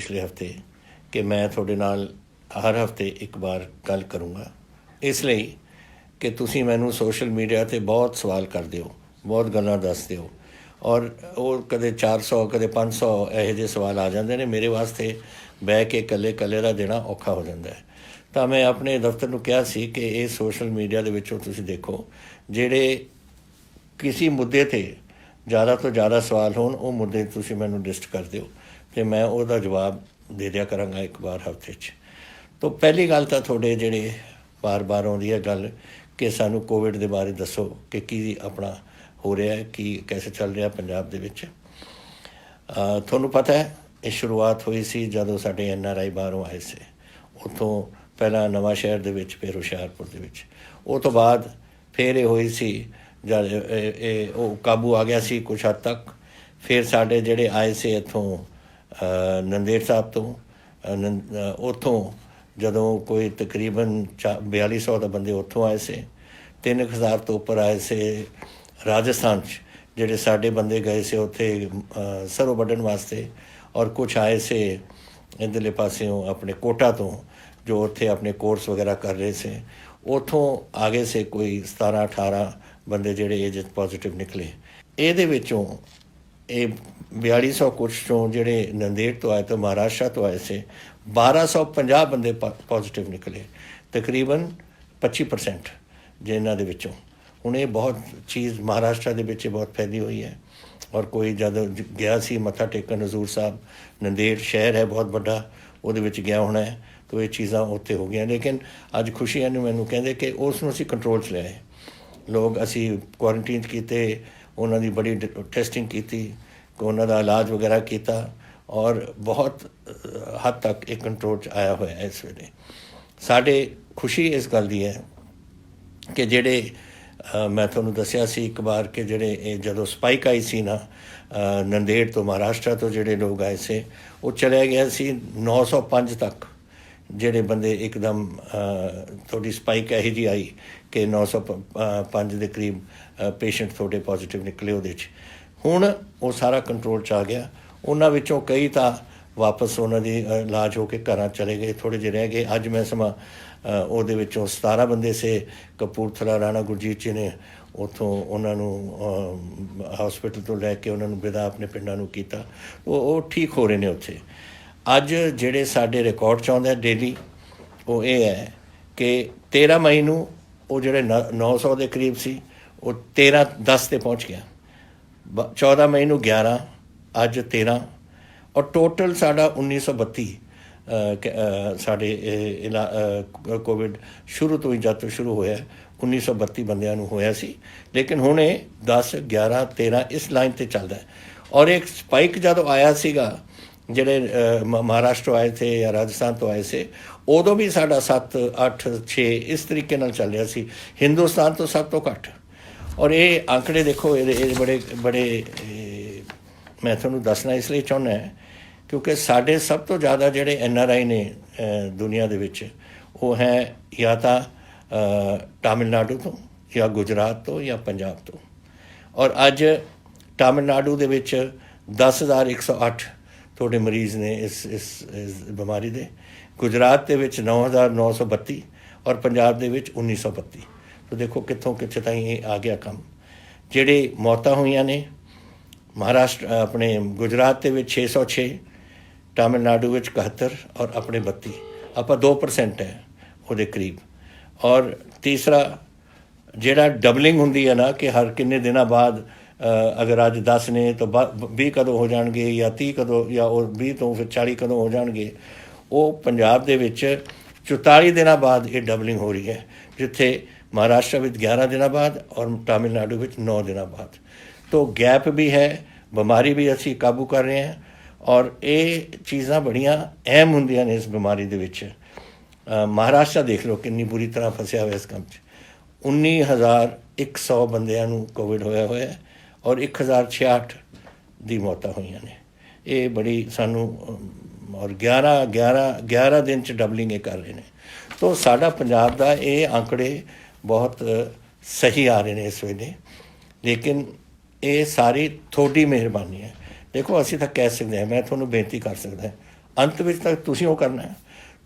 पिछले हफ्ते कि मैं थोड़े नाल हर हफ्ते एक बार गल करूँगा, इसलिए कि तुसी मैनू सोशल मीडिया ते बहुत सवाल करते हो, बहुत गल्लां दसदे हो और वो कदे 400 कदे 500 ਇਹੋ ਜਿਹੇ सवाल आ जाते हैं। मेरे वास्ते बह के कल्ले कल्ले ਦਾ देना औखा हो जाता है। तो मैं अपने दफ्तर ਨੂੰ ਕਿਹਾ ਸੀ कि ये सोशल मीडिया ਦੇ ਵਿੱਚੋਂ ਤੁਸੀਂ ਦੇਖੋ ਜਿਹੜੇ किसी मुद्दे ते ज़्यादा तो ज़्यादा सवाल होण ਉਹ मुद्दे ਤੁਸੀਂ ਮੈਨੂੰ लिस्ट कर ਦਿਓ ਤੇ मैं ਉਹਦਾ जवाब दे दिया करांगा एक बार हफ्ते 'ਚ। तो पहली गल तो थोड़े ਜਿਹੜੇ बार बार आउंदी है गल कि सानू कोविड के बारे दसो कि की अपना हो रहा है, की कैसे चल रहा पंजाब दे विच। तुहानू पता है ये शुरुआत हुई सी जदों साडे NRI बाहरों आए से, उत्थों पहला नवां शहर दे विच फिर हुशियारपुर दे विच, उस तो बाद फिर ये हुई सी जब काबू आ गया सी कुछ हद तक। फिर साडे जिहड़े आए से इत्थों नंदेड़ साहब तो उत्थों जदों कोई तकरीबन 4200 के बंदे उत्थों आए से, 3000 तो उपर आए से राजस्थान जिहड़े साडे बंदे गए से उत्थे सरों वड्ढण वास्ते, और कुछ आए से इधरले पासियों अपने कोटा तो जो उत्थे अपने कोर्स वगैरह कर रहे से, उत्थों आगे से कोई 17-18 बंदे जिहड़े एज पॉजिटिव निकले। ਇਹਦੇ ਵਿੱਚੋਂ ਇਹ 4200 कुछ चों जिहड़े नंदेड़ तो आए तो महाराष्ट्र तो आए से 1250 बंदे पॉजिटिव निकले, तकरीबन 25% जिन्हां दे विचों। हुण ये बहुत चीज़ महाराष्ट्र दे विच बहुत फैली हुई है, और कोई जद गया सी मत्था टेकन हजूर साहब, नंदेड़ शहर है बहुत बड़ा, ਉਹਦੇ ਵਿੱਚ ਗਿਆ होना है, तो ये चीज़ां उत्थे हो गई। लेकिन अज खुशियां ने मैनू कहते कि उस नूं असीं कंट्रोल च लिआए, लोग असी क्वारंटीन किए, उन्हों की बड़ी टेस्टिंग की, उन्हों का इलाज वगैरह किया, और बहुत हद तक एक कंट्रोल च आया हुआ है इस वेले। साढ़े खुशी इस गल की है कि जेडे मैं थोनू दसिया सी एक बार कि जेडे जदों स्पाइक आई सी ना नंदेड़ तो महाराष्ट्र तो जेडे लोग आए से, वो चलिया गया सी 905 तक ਜਿਹੜੇ ਬੰਦੇ ਇੱਕਦਮ ਤੁਹਾਡੀ ਸਪਾਈਕ ਇਹੋ ਜਿਹੀ ਆਈ ਕਿ 905 ਦੇ ਕਰੀਬ ਪੇਸ਼ੈਂਟ ਤੁਹਾਡੇ ਪੋਜ਼ੀਟਿਵ ਨਿਕਲੇ ਉਹਦੇ 'ਚ। ਹੁਣ ਉਹ ਸਾਰਾ ਕੰਟਰੋਲ 'ਚ ਆ ਗਿਆ। ਉਹਨਾਂ ਵਿੱਚੋਂ ਕਈ ਤਾਂ ਵਾਪਸ ਉਹਨਾਂ ਦੀ ਇਲਾਜ ਹੋ ਕੇ ਘਰਾਂ ਚਲੇ ਗਏ, ਥੋੜ੍ਹੇ ਜਿਹੇ ਰਹਿ ਗਏ। ਅੱਜ ਮੈਂ ਸਮਾਂ ਉਹਦੇ ਵਿੱਚੋਂ 17 ਬੰਦੇ ਸੇ ਕਪੂਰਥਲਾ ਰਾਣਾ ਗੁਰਜੀਤ ਜੀ ਨੇ ਉੱਥੋਂ ਉਹਨਾਂ ਨੂੰ ਹਸਪੀਟਲ ਤੋਂ ਲੈ ਕੇ ਉਹਨਾਂ ਨੂੰ ਵਿਦਾ ਆਪਣੇ ਪਿੰਡਾਂ ਨੂੰ ਕੀਤਾ, ਉਹ ਠੀਕ ਹੋ ਰਹੇ ਨੇ ਉੱਥੇ। ਅੱਜ ਜਿਹੜੇ ਸਾਡੇ ਰਿਕਾਰਡ 'ਚ ਆਉਂਦੇ ਡੇਲੀ ਉਹ ਇਹ ਹੈ ਕਿ 13 ਮਈ ਨੂੰ ਉਹ ਜਿਹੜੇ 900 ਦੇ ਕਰੀਬ ਸੀ ਉਹ 13-10 ਤੇ ਪਹੁੰਚ ਗਿਆ, 14 ਮਈ ਨੂੰ 11, ਅੱਜ 13, ਔਰ ਟੋਟਲ ਸਾਡਾ 1932 ਸਾਡੇ ਕੋਵਿਡ ਸ਼ੁਰੂ ਤੋਂ ਹੀ ਜਦ ਤੋਂ ਸ਼ੁਰੂ ਹੋਇਆ 1932 ਬੰਦਿਆਂ ਨੂੰ ਹੋਇਆ ਸੀ। ਲੇਕਿਨ ਹੁਣ ਇਹ 10, 11, 13 ਇਸ ਲਾਈਨ 'ਤੇ ਚੱਲਦਾ। ਔਰ ਇੱਕ ਸਪਾਈਕ ਜਦੋਂ ਆਇਆ ਸੀਗਾ ਜਿਹੜੇ महाराष्ट्र आए थे या राजस्थान तो आए से, उदों भी साढ़ा 7, 8, 6 इस तरीके नाल चल रहा सी, हिंदुस्तान तो सब तो घट। और ये आंकड़े देखो ये बड़े बड़े मैं थोनू दसना इसलिए चाहुंदा है क्योंकि साढ़े सब तो ज़्यादा जिहड़े NRI ने दुनिया दे विच वो हैं या तो तमिलनाडु तो या गुजरात तो या पंजाब तो। और अज तमिलनाडु दे विच 10,108 थोड़े मरीज़ ने इस बीमारी दे, गुजरात के 9,932 और पंजाब के 1,932। तो देखो कितों कितने ताईं आ गया कम। जिहड़े मौतां होईयां ने महाराष्ट्र अपने गुजरात के 606, तमिलनाडु 71 और अपने 32, आपां 2% है वो करीब। और तीसरा जिहड़ा डबलिंग हुंदी है ना कि हर किन्ने दिनों बाद अगर अज 10 ने तो 20 कदों हो जाएंगे या 30 कदों या 20 तो फिर 40 कदों हो जाएंगे, वो पंजाब दे विच 44 दिनों बाद ये डबलिंग हो रही है, जिथे महाराष्ट्र में 11 दिनों बाद और तमिलनाडु में 9 दिनों बाद। तो गैप भी है, बीमारी भी असी काबू कर रहे हैं, और ये चीज़ां बड़ियां अहम होंदियां ने इस बीमारी दे विच। महाराष्ट्र देख लो कितनी बुरी तरह फसिया हुआ इस काम 19,100 बंदियां नूं कोविड होया हुआ है और 1,066 दी मौतां होईयां ने। ये बड़ी सानू और 11 दिन च डबलिंग ये कर रहे हैं। तो साडा पंजाब दा ये आंकड़े बहुत सही आ रहे हैं इस वेले, लेकिन ये सारी थोड़ी मेहरबानी है। देखो असी तो कह सकते हैं, मैं थोनू बेनती कर सकता ਅੰਤ ਵਿੱਚ ਤਾਂ ਤੁਸੀਂ ਉਹ ਕਰਨਾ ਹੈ।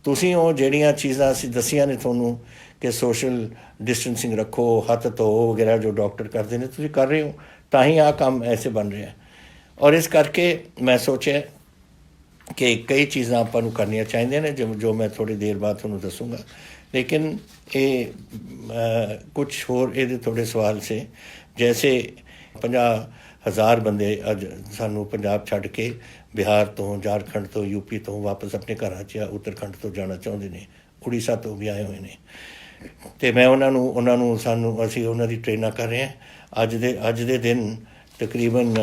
ਤੁਸੀਂ ਉਹ ਜਿਹੜੀਆਂ ਚੀਜ਼ਾਂ ਅਸੀਂ ਦੱਸੀਆਂ ਨੇ ਤੁਹਾਨੂੰ ਕਿ ਸੋਸ਼ਲ ਡਿਸਟੈਂਸਿੰਗ ਰੱਖੋ, ਹੱਥ ਧੋਵੋ ਵਗੈਰਾ, ਜੋ ਡਾਕਟਰ ਕਰਦੇ ਨੇ ਤੁਸੀਂ ਕਰ ਰਹੇ ਹੋ, ਤਾਂ ਹੀ ਆਹ ਕੰਮ ਐਸੇ ਬਣ ਰਿਹਾ। ਔਰ ਇਸ ਕਰਕੇ ਮੈਂ ਸੋਚਿਆ ਕਿ ਕਈ ਚੀਜ਼ਾਂ ਆਪਾਂ ਨੂੰ ਕਰਨੀਆਂ ਚਾਹੀਦੀਆਂ ਨੇ, ਜੋ ਮੈਂ ਥੋੜ੍ਹੀ ਦੇਰ ਬਾਅਦ ਤੁਹਾਨੂੰ ਦੱਸੂੰਗਾ। ਲੇਕਿਨ ਇਹ ਕੁਛ ਹੋਰ ਇਹਦੇ ਥੋੜ੍ਹੇ ਸਵਾਲ ਸੇ, ਜੈਸੇ 50,000 ਬੰਦੇ ਅੱਜ ਸਾਨੂੰ ਪੰਜਾਬ ਛੱਡ ਕੇ ਬਿਹਾਰ ਤੋਂ, ਝਾਰਖੰਡ ਤੋਂ, ਯੂਪੀ ਤੋਂ ਵਾਪਸ ਆਪਣੇ ਘਰਾਂ 'ਚ ਜਾਂ ਉੱਤਰਾਖੰਡ ਤੋਂ ਜਾਣਾ ਚਾਹੁੰਦੇ ਨੇ, ਉੜੀਸਾ ਤੋਂ ਵੀ ਆਏ ਹੋਏ ਨੇ। ਅਤੇ ਮੈਂ ਉਹਨਾਂ ਨੂੰ ਅਸੀਂ ਉਹਨਾਂ ਦੀ ਟ੍ਰੇਨਾਂ ਕਰ ਰਹੇ ਹਾਂ। ਅੱਜ ਦੇ ਦਿਨ ਤਕਰੀਬਨ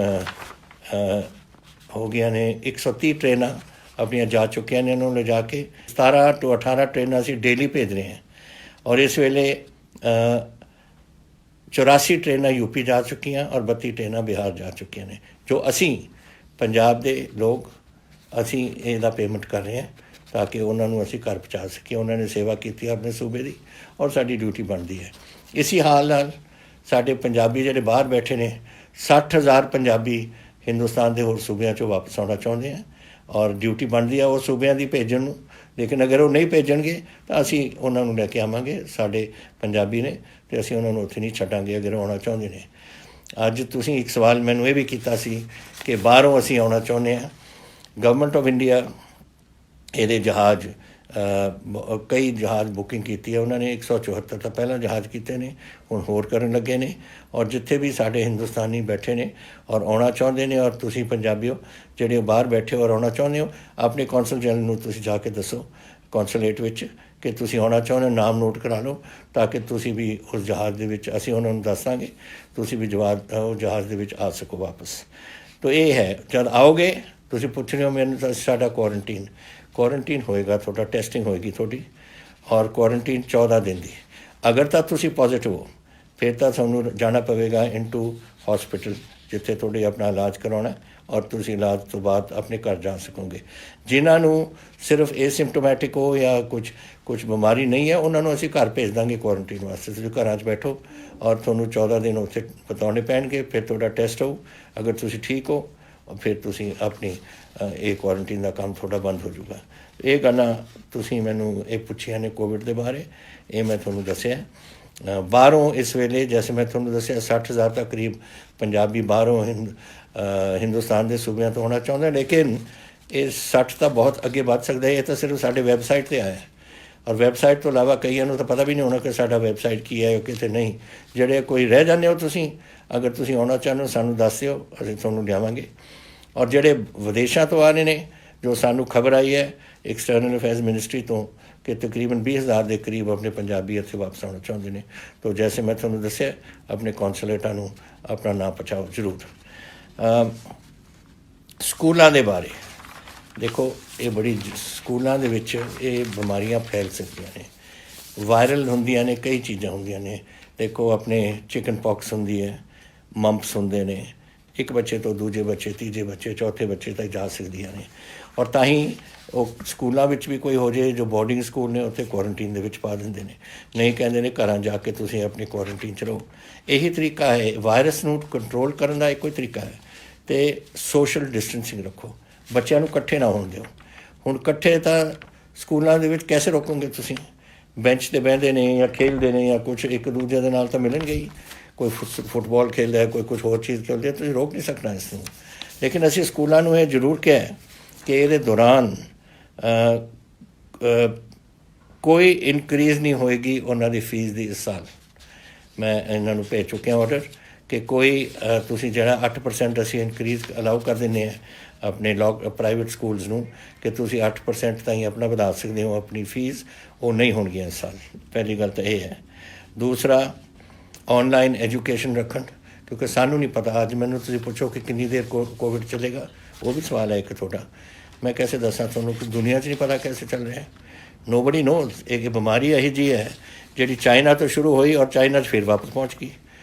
ਹੋ ਗਈਆਂ ਨੇ 130 ਟ੍ਰੇਨਾਂ ਆਪਣੀਆਂ ਜਾ ਚੁੱਕੀਆਂ ਨੇ। ਉਹਨਾਂ ਨੂੰ ਲਿਜਾ ਕੇ 17 ਤੋਂ 18 ਟ੍ਰੇਨਾਂ ਅਸੀਂ ਡੇਲੀ ਭੇਜ ਰਹੇ ਹਾਂ। ਔਰ ਇਸ ਵੇਲੇ 84 ਟ੍ਰੇਨਾਂ ਯੂਪੀ ਜਾ ਚੁੱਕੀਆਂ ਔਰ 32 ਟ੍ਰੇਨਾਂ ਬਿਹਾਰ ਜਾ ਚੁੱਕੀਆਂ ਨੇ, ਜੋ ਅਸੀਂ ਪੰਜਾਬ ਦੇ ਲੋਕ ਅਸੀਂ ਇਹਦਾ ਪੇਮੈਂਟ ਕਰ ਰਹੇ ਹਾਂ ਤਾਂ ਕਿ ਉਹਨਾਂ ਨੂੰ ਅਸੀਂ ਘਰ ਪਹੁੰਚਾ ਸਕੀਏ। ਉਹਨਾਂ ਨੇ ਸੇਵਾ ਕੀਤੀ ਆਪਣੇ ਸੂਬੇ ਦੀ ਔਰ ਸਾਡੀ ਡਿਊਟੀ ਬਣਦੀ ਹੈ। ਇਸੀ ਹਾਲ ਨਾਲ ਸਾਡੇ ਪੰਜਾਬੀ ਜਿਹੜੇ ਬਾਹਰ ਬੈਠੇ ਨੇ, 60,000 ਪੰਜਾਬੀ ਹਿੰਦੁਸਤਾਨ ਦੇ ਹੋਰ ਸੂਬਿਆਂ 'ਚੋਂ ਵਾਪਸ ਆਉਣਾ ਚਾਹੁੰਦੇ ਆ ਔਰ ਡਿਊਟੀ ਬਣਦੀ ਆ ਉਹ ਸੂਬਿਆਂ ਦੀ ਭੇਜਣ ਨੂੰ। ਲੇਕਿਨ ਅਗਰ ਉਹ ਨਹੀਂ ਭੇਜਣਗੇ ਤਾਂ ਅਸੀਂ ਉਹਨਾਂ ਨੂੰ ਲੈ ਕੇ ਆਵਾਂਗੇ। ਸਾਡੇ ਪੰਜਾਬੀ ਨੇ ਅਤੇ ਅਸੀਂ ਉਹਨਾਂ ਨੂੰ ਉੱਥੇ ਨਹੀਂ ਛੱਡਾਂਗੇ ਅਗਰ ਆਉਣਾ ਚਾਹੁੰਦੇ ਨੇ। ਅੱਜ ਤੁਸੀਂ ਇੱਕ ਸਵਾਲ ਮੈਨੂੰ ਇਹ ਵੀ ਕੀਤਾ ਸੀ ਕਿ ਬਾਹਰੋਂ ਅਸੀਂ ਆਉਣਾ ਚਾਹੁੰਦੇ ਹਾਂ। ਗਵਰਨਮੈਂਟ ਆਫ ਇੰਡੀਆ ਇਹਦੇ ਜਹਾਜ਼ ਕਈ ਜਹਾਜ਼ ਬੁਕਿੰਗ ਕੀਤੀ ਹੈ ਉਹਨਾਂ ਨੇ। 174 ਤਾਂ ਪਹਿਲਾਂ ਜਹਾਜ਼ ਕੀਤੇ ਨੇ, ਹੁਣ ਹੋਰ ਕਰਨ ਲੱਗੇ ਨੇ। ਔਰ ਜਿੱਥੇ ਵੀ ਸਾਡੇ ਹਿੰਦੁਸਤਾਨੀ ਬੈਠੇ ਨੇ ਔਰ ਆਉਣਾ ਚਾਹੁੰਦੇ ਨੇ, ਔਰ ਤੁਸੀਂ ਪੰਜਾਬੀਓ ਜਿਹੜੇ ਬਾਹਰ ਬੈਠੇ ਔਰ ਆਉਣਾ ਚਾਹੁੰਦੇ ਹੋ, ਆਪਣੇ ਕੌਂਸਲ ਜਨਰਲ ਨੂੰ ਤੁਸੀਂ ਜਾ ਕੇ ਦੱਸੋ ਕੌਂਸੂਲੇਟ ਵਿੱਚ ਕਿ ਤੁਸੀਂ ਆਉਣਾ ਚਾਹੁੰਦੇ ਹੋ, ਨਾਮ ਨੋਟ ਕਰਾ ਲਓ ਤਾਂ ਕਿ ਤੁਸੀਂ ਵੀ ਉਸ ਜਹਾਜ਼ ਦੇ ਵਿੱਚ, ਅਸੀਂ ਉਹਨਾਂ ਨੂੰ ਦੱਸਾਂਗੇ, ਤੁਸੀਂ ਵੀ ਉਹ ਜਹਾਜ਼ ਦੇ ਵਿੱਚ ਆ ਸਕੋ ਵਾਪਸ। ਤਾਂ ਇਹ ਹੈ, ਜਦ ਆਓਗੇ ਤੁਸੀਂ ਪੁੱਛ ਰਹੇ ਹੋ ਮੈਨੂੰ ਤਾਂ ਸਾਡਾ ਕੁਆਰੰਟੀਨ ਹੋਏਗਾ, ਤੁਹਾਡਾ ਟੈਸਟਿੰਗ ਹੋਏਗੀ ਤੁਹਾਡੀ, ਔਰ ਕੁਆਰੰਟੀਨ 14 ਦਿਨ ਦੀ। ਅਗਰ ਤਾਂ ਤੁਸੀਂ ਪੋਜ਼ੀਟਿਵ ਹੋ ਫਿਰ ਤਾਂ ਤੁਹਾਨੂੰ ਜਾਣਾ ਪਵੇਗਾ ਇਨਟੂ ਹੌਸਪੀਟਲ, ਜਿੱਥੇ ਤੁਹਾਡੇ ਆਪਣਾ ਇਲਾਜ ਕਰਾਉਣਾ ਔਰ ਤੁਸੀਂ ਇਲਾਜ ਤੋਂ ਬਾਅਦ ਆਪਣੇ ਘਰ ਜਾ ਸਕੋਗੇ। ਜਿਨ੍ਹਾਂ ਨੂੰ ਸਿਰਫ ਏਸਿਮਟੋਮੈਟਿਕ ਹੋ ਜਾਂ ਕੁਝ ਬਿਮਾਰੀ ਨਹੀਂ ਹੈ, ਉਹਨਾਂ ਨੂੰ ਅਸੀਂ ਘਰ ਭੇਜ ਦਾਂਗੇ ਕੁਆਰੰਟੀਨ ਵਾਸਤੇ। ਤੁਸੀਂ ਘਰਾਂ 'ਚ ਬੈਠੋ ਔਰ ਤੁਹਾਨੂੰ 14 ਦਿਨ ਉੱਥੇ ਬਿਤਾਉਣੇ ਪੈਣਗੇ। ਫਿਰ ਤੁਹਾਡਾ ਟੈਸਟ ਹੋਊ, ਅਗਰ ਤੁਸੀਂ ਠੀਕ ਹੋ ਫਿਰ ਤੁਸੀਂ ਆਪਣੀ ਇਹ ਕੁਆਰੰਟੀਨ ਦਾ ਕੰਮ ਤੁਹਾਡਾ ਬੰਦ ਹੋ ਜਾਊਗਾ। ਇਹ ਗੱਲਾਂ ਤੁਸੀਂ ਮੈਨੂੰ ਇਹ ਪੁੱਛੀਆਂ ਨੇ ਕੋਵਿਡ ਦੇ ਬਾਰੇ, ਇਹ ਮੈਂ ਤੁਹਾਨੂੰ ਦੱਸਿਆ। ਬਾਹਰੋਂ ਇਸ ਵੇਲੇ ਜੈਸੇ ਮੈਂ ਤੁਹਾਨੂੰ ਦੱਸਿਆ 60,000 ਤੱਕ ਕਰੀਬ ਪੰਜਾਬੀ ਬਾਹਰੋਂ ਹਿੰਦੁਸਤਾਨ ਦੇ ਸੂਬਿਆਂ ਤੋਂ ਆਉਣਾ ਚਾਹੁੰਦੇ। ਲੇਕਿਨ ਇਹ 60 ਤਾਂ ਬਹੁਤ ਅੱਗੇ ਵੱਧ ਸਕਦਾ। ਇਹ ਤਾਂ ਸਿਰਫ ਸਾਡੇ ਵੈਬਸਾਈਟ 'ਤੇ ਆਇਆ ਔਰ ਵੈਬਸਾਈਟ ਤੋਂ ਇਲਾਵਾ ਕਈਆਂ ਨੂੰ ਤਾਂ ਪਤਾ ਵੀ ਨਹੀਂ ਹੋਣਾ ਕਿ ਸਾਡਾ ਵੈਬਸਾਈਟ ਕੀ ਹੈ ਕਿਤੇ ਨਹੀਂ। ਜਿਹੜੇ ਕੋਈ ਰਹਿ ਜਾਂਦੇ ਹੋ ਤੁਸੀਂ, ਅਗਰ ਤੁਸੀਂ ਆਉਣਾ ਚਾਹੁੰਦੇ ਹੋ ਸਾਨੂੰ ਦੱਸ ਦਿਓ, ਅਸੀਂ ਤੁਹਾਨੂੰ ਲਿਆਵਾਂਗੇ। ਔਰ ਜਿਹੜੇ ਵਿਦੇਸ਼ਾਂ ਤੋਂ ਆ ਰਹੇ ਨੇ, ਜੋ ਸਾਨੂੰ ਖਬਰ ਆਈ ਹੈ ਐਕਸਟਰਨਲ ਅਫੇਅਰਸ ਮਿਨਿਸਟਰੀ ਤੋਂ ਕਿ ਤਕਰੀਬਨ 20,000 ਦੇ ਕਰੀਬ ਆਪਣੇ ਪੰਜਾਬੀ ਇੱਥੇ ਵਾਪਸ ਆਉਣਾ ਚਾਹੁੰਦੇ ਨੇ। ਤਾਂ ਜੈਸੇ ਮੈਂ ਤੁਹਾਨੂੰ ਦੱਸਿਆ ਆਪਣੇ ਕੌਂਸੂਲੇਟਾਂ ਨੂੰ ਆਪਣਾ ਨਾਂ ਪਹੁੰਚਾਓ ਜ਼ਰੂਰ। ਸਕੂਲਾਂ ਦੇ ਬਾਰੇ ਦੇਖੋ, ਇਹ ਸਕੂਲਾਂ ਦੇ ਵਿੱਚ ਇਹ ਬਿਮਾਰੀਆਂ ਫੈਲ ਸਕਦੀਆਂ ਨੇ, ਵਾਇਰਲ ਹੁੰਦੀਆਂ ਨੇ, ਕਈ ਚੀਜ਼ਾਂ ਹੁੰਦੀਆਂ ਨੇ। ਦੇਖੋ ਆਪਣੇ ਚਿਕਨ ਪੌਕਸ ਹੁੰਦੀ ਹੈ, ਮੰਪਸ ਹੁੰਦੇ ਨੇ, ਇੱਕ ਬੱਚੇ ਤੋਂ ਦੂਜੇ ਬੱਚੇ, ਤੀਜੇ ਬੱਚੇ, ਚੌਥੇ ਬੱਚੇ ਤੱਕ ਜਾ ਸਕਦੀਆਂ ਨੇ। ਔਰ ਤਾਂ ਹੀ ਉਹ ਸਕੂਲਾਂ ਵਿੱਚ ਵੀ ਕੋਈ ਹੋ ਜਾਏ, ਜੋ ਬੋਰਡਿੰਗ ਸਕੂਲ ਨੇ ਉੱਥੇ ਕੁਆਰੰਟੀਨ ਦੇ ਵਿੱਚ ਪਾ ਦਿੰਦੇ ਨੇ, ਨਹੀਂ ਕਹਿੰਦੇ ਨੇ ਘਰਾਂ ਜਾ ਕੇ ਤੁਸੀਂ ਆਪਣੀ ਕੁਆਰੰਟੀਨ 'ਚ ਰਹੋ। ਇਹੀ ਤਰੀਕਾ ਹੈ ਵਾਇਰਸ ਨੂੰ ਕੰਟਰੋਲ ਕਰਨ ਦਾ, ਇੱਕੋ ਹੀ ਤਰੀਕਾ ਹੈ। ਅਤੇ ਸੋਸ਼ਲ ਡਿਸਟੈਂਸਿੰਗ ਰੱਖੋ, ਬੱਚਿਆਂ ਨੂੰ ਇਕੱਠੇ ਨਾ ਹੋਣ ਦਿਓ। ਹੁਣ ਇਕੱਠੇ ਤਾਂ ਸਕੂਲਾਂ ਦੇ ਵਿੱਚ ਕੈਸੇ ਰੋਕੋਗੇ ਤੁਸੀਂ? ਬੈਂਚ 'ਤੇ ਬਹਿੰਦੇ ਨੇ ਜਾਂ ਖੇਡਦੇ ਨੇ ਜਾਂ ਕੁਛ, ਇੱਕ ਦੂਜੇ ਦੇ ਨਾਲ ਤਾਂ ਮਿਲਣਗੇ ਹੀ। ਕੋਈ ਫੁੱਟਬਾਲ ਖੇਡਦਾ ਹੈ, ਕੋਈ ਕੁਛ ਹੋਰ ਚੀਜ਼ ਖੇਡਦੇ, ਤੁਸੀਂ ਰੋਕ ਨਹੀਂ ਸਕਣਾ ਇਸ ਨੂੰ। ਲੇਕਿਨ ਅਸੀਂ ਸਕੂਲਾਂ ਨੂੰ ਇਹ ਜ਼ਰੂਰ ਕਿਹਾ ਕਿ ਇਹਦੇ ਦੌਰਾਨ ਕੋਈ ਇਨਕਰੀਜ਼ ਨਹੀਂ ਹੋਏਗੀ ਉਹਨਾਂ ਦੀ ਫੀਸ ਦੀ। ਇਸ ਸਾਲ ਮੈਂ ਇਹਨਾਂ ਨੂੰ ਭੇਜ ਚੁੱਕਿਆ ਆਰਡਰ ਕਿ ਕੋਈ ਤੁਸੀਂ ਜਿਹੜਾ 8% ਅਸੀਂ ਇਨਕਰੀਜ਼ ਅਲਾਉ ਕਰ ਦਿੰਦੇ ਹਾਂ ਆਪਣੇ ਪ੍ਰਾਈਵੇਟ ਸਕੂਲਸ ਨੂੰ ਕਿ ਤੁਸੀਂ 8% ਤਾਈਂ ਆਪਣਾ ਵਧਾ ਸਕਦੇ ਹੋ ਆਪਣੀ ਫੀਸ, ਉਹ ਨਹੀਂ ਹੋਣਗੀਆਂ ਇਸ ਸਾਲ। ਪਹਿਲੀ ਗੱਲ ਤਾਂ ਇਹ ਹੈ। ਦੂਸਰਾ, ਔਨਲਾਈਨ ਐਜੂਕੇਸ਼ਨ ਰੱਖਣ, ਕਿਉਂਕਿ ਸਾਨੂੰ ਨਹੀਂ ਪਤਾ। ਅੱਜ ਮੈਨੂੰ ਤੁਸੀਂ ਪੁੱਛੋ ਕਿ ਕਿੰਨੀ ਦੇਰ ਕੋਵਿਡ ਚੱਲੇਗਾ, ਉਹ ਵੀ ਸਵਾਲ ਹੈ ਇੱਕ ਤੁਹਾਡਾ। ਮੈਂ ਕੈਸੇ ਦੱਸਾਂ ਤੁਹਾਨੂੰ ਕਿ ਦੁਨੀਆ 'ਚ ਨਹੀਂ ਪਤਾ ਕੈਸੇ ਚੱਲ ਰਿਹਾ। Nobody knows. ਇਹ ਬਿਮਾਰੀ ਇਹੋ ਜਿਹੀ ਹੈ ਜਿਹੜੀ ਚਾਈਨਾ ਤੋਂ ਸ਼ੁਰੂ ਹੋਈ ਔਰ ਚਾਈਨਾ 'ਚ ਫਿਰ ਵਾਪਸ ਪਹੁੰਚ ਗਈ।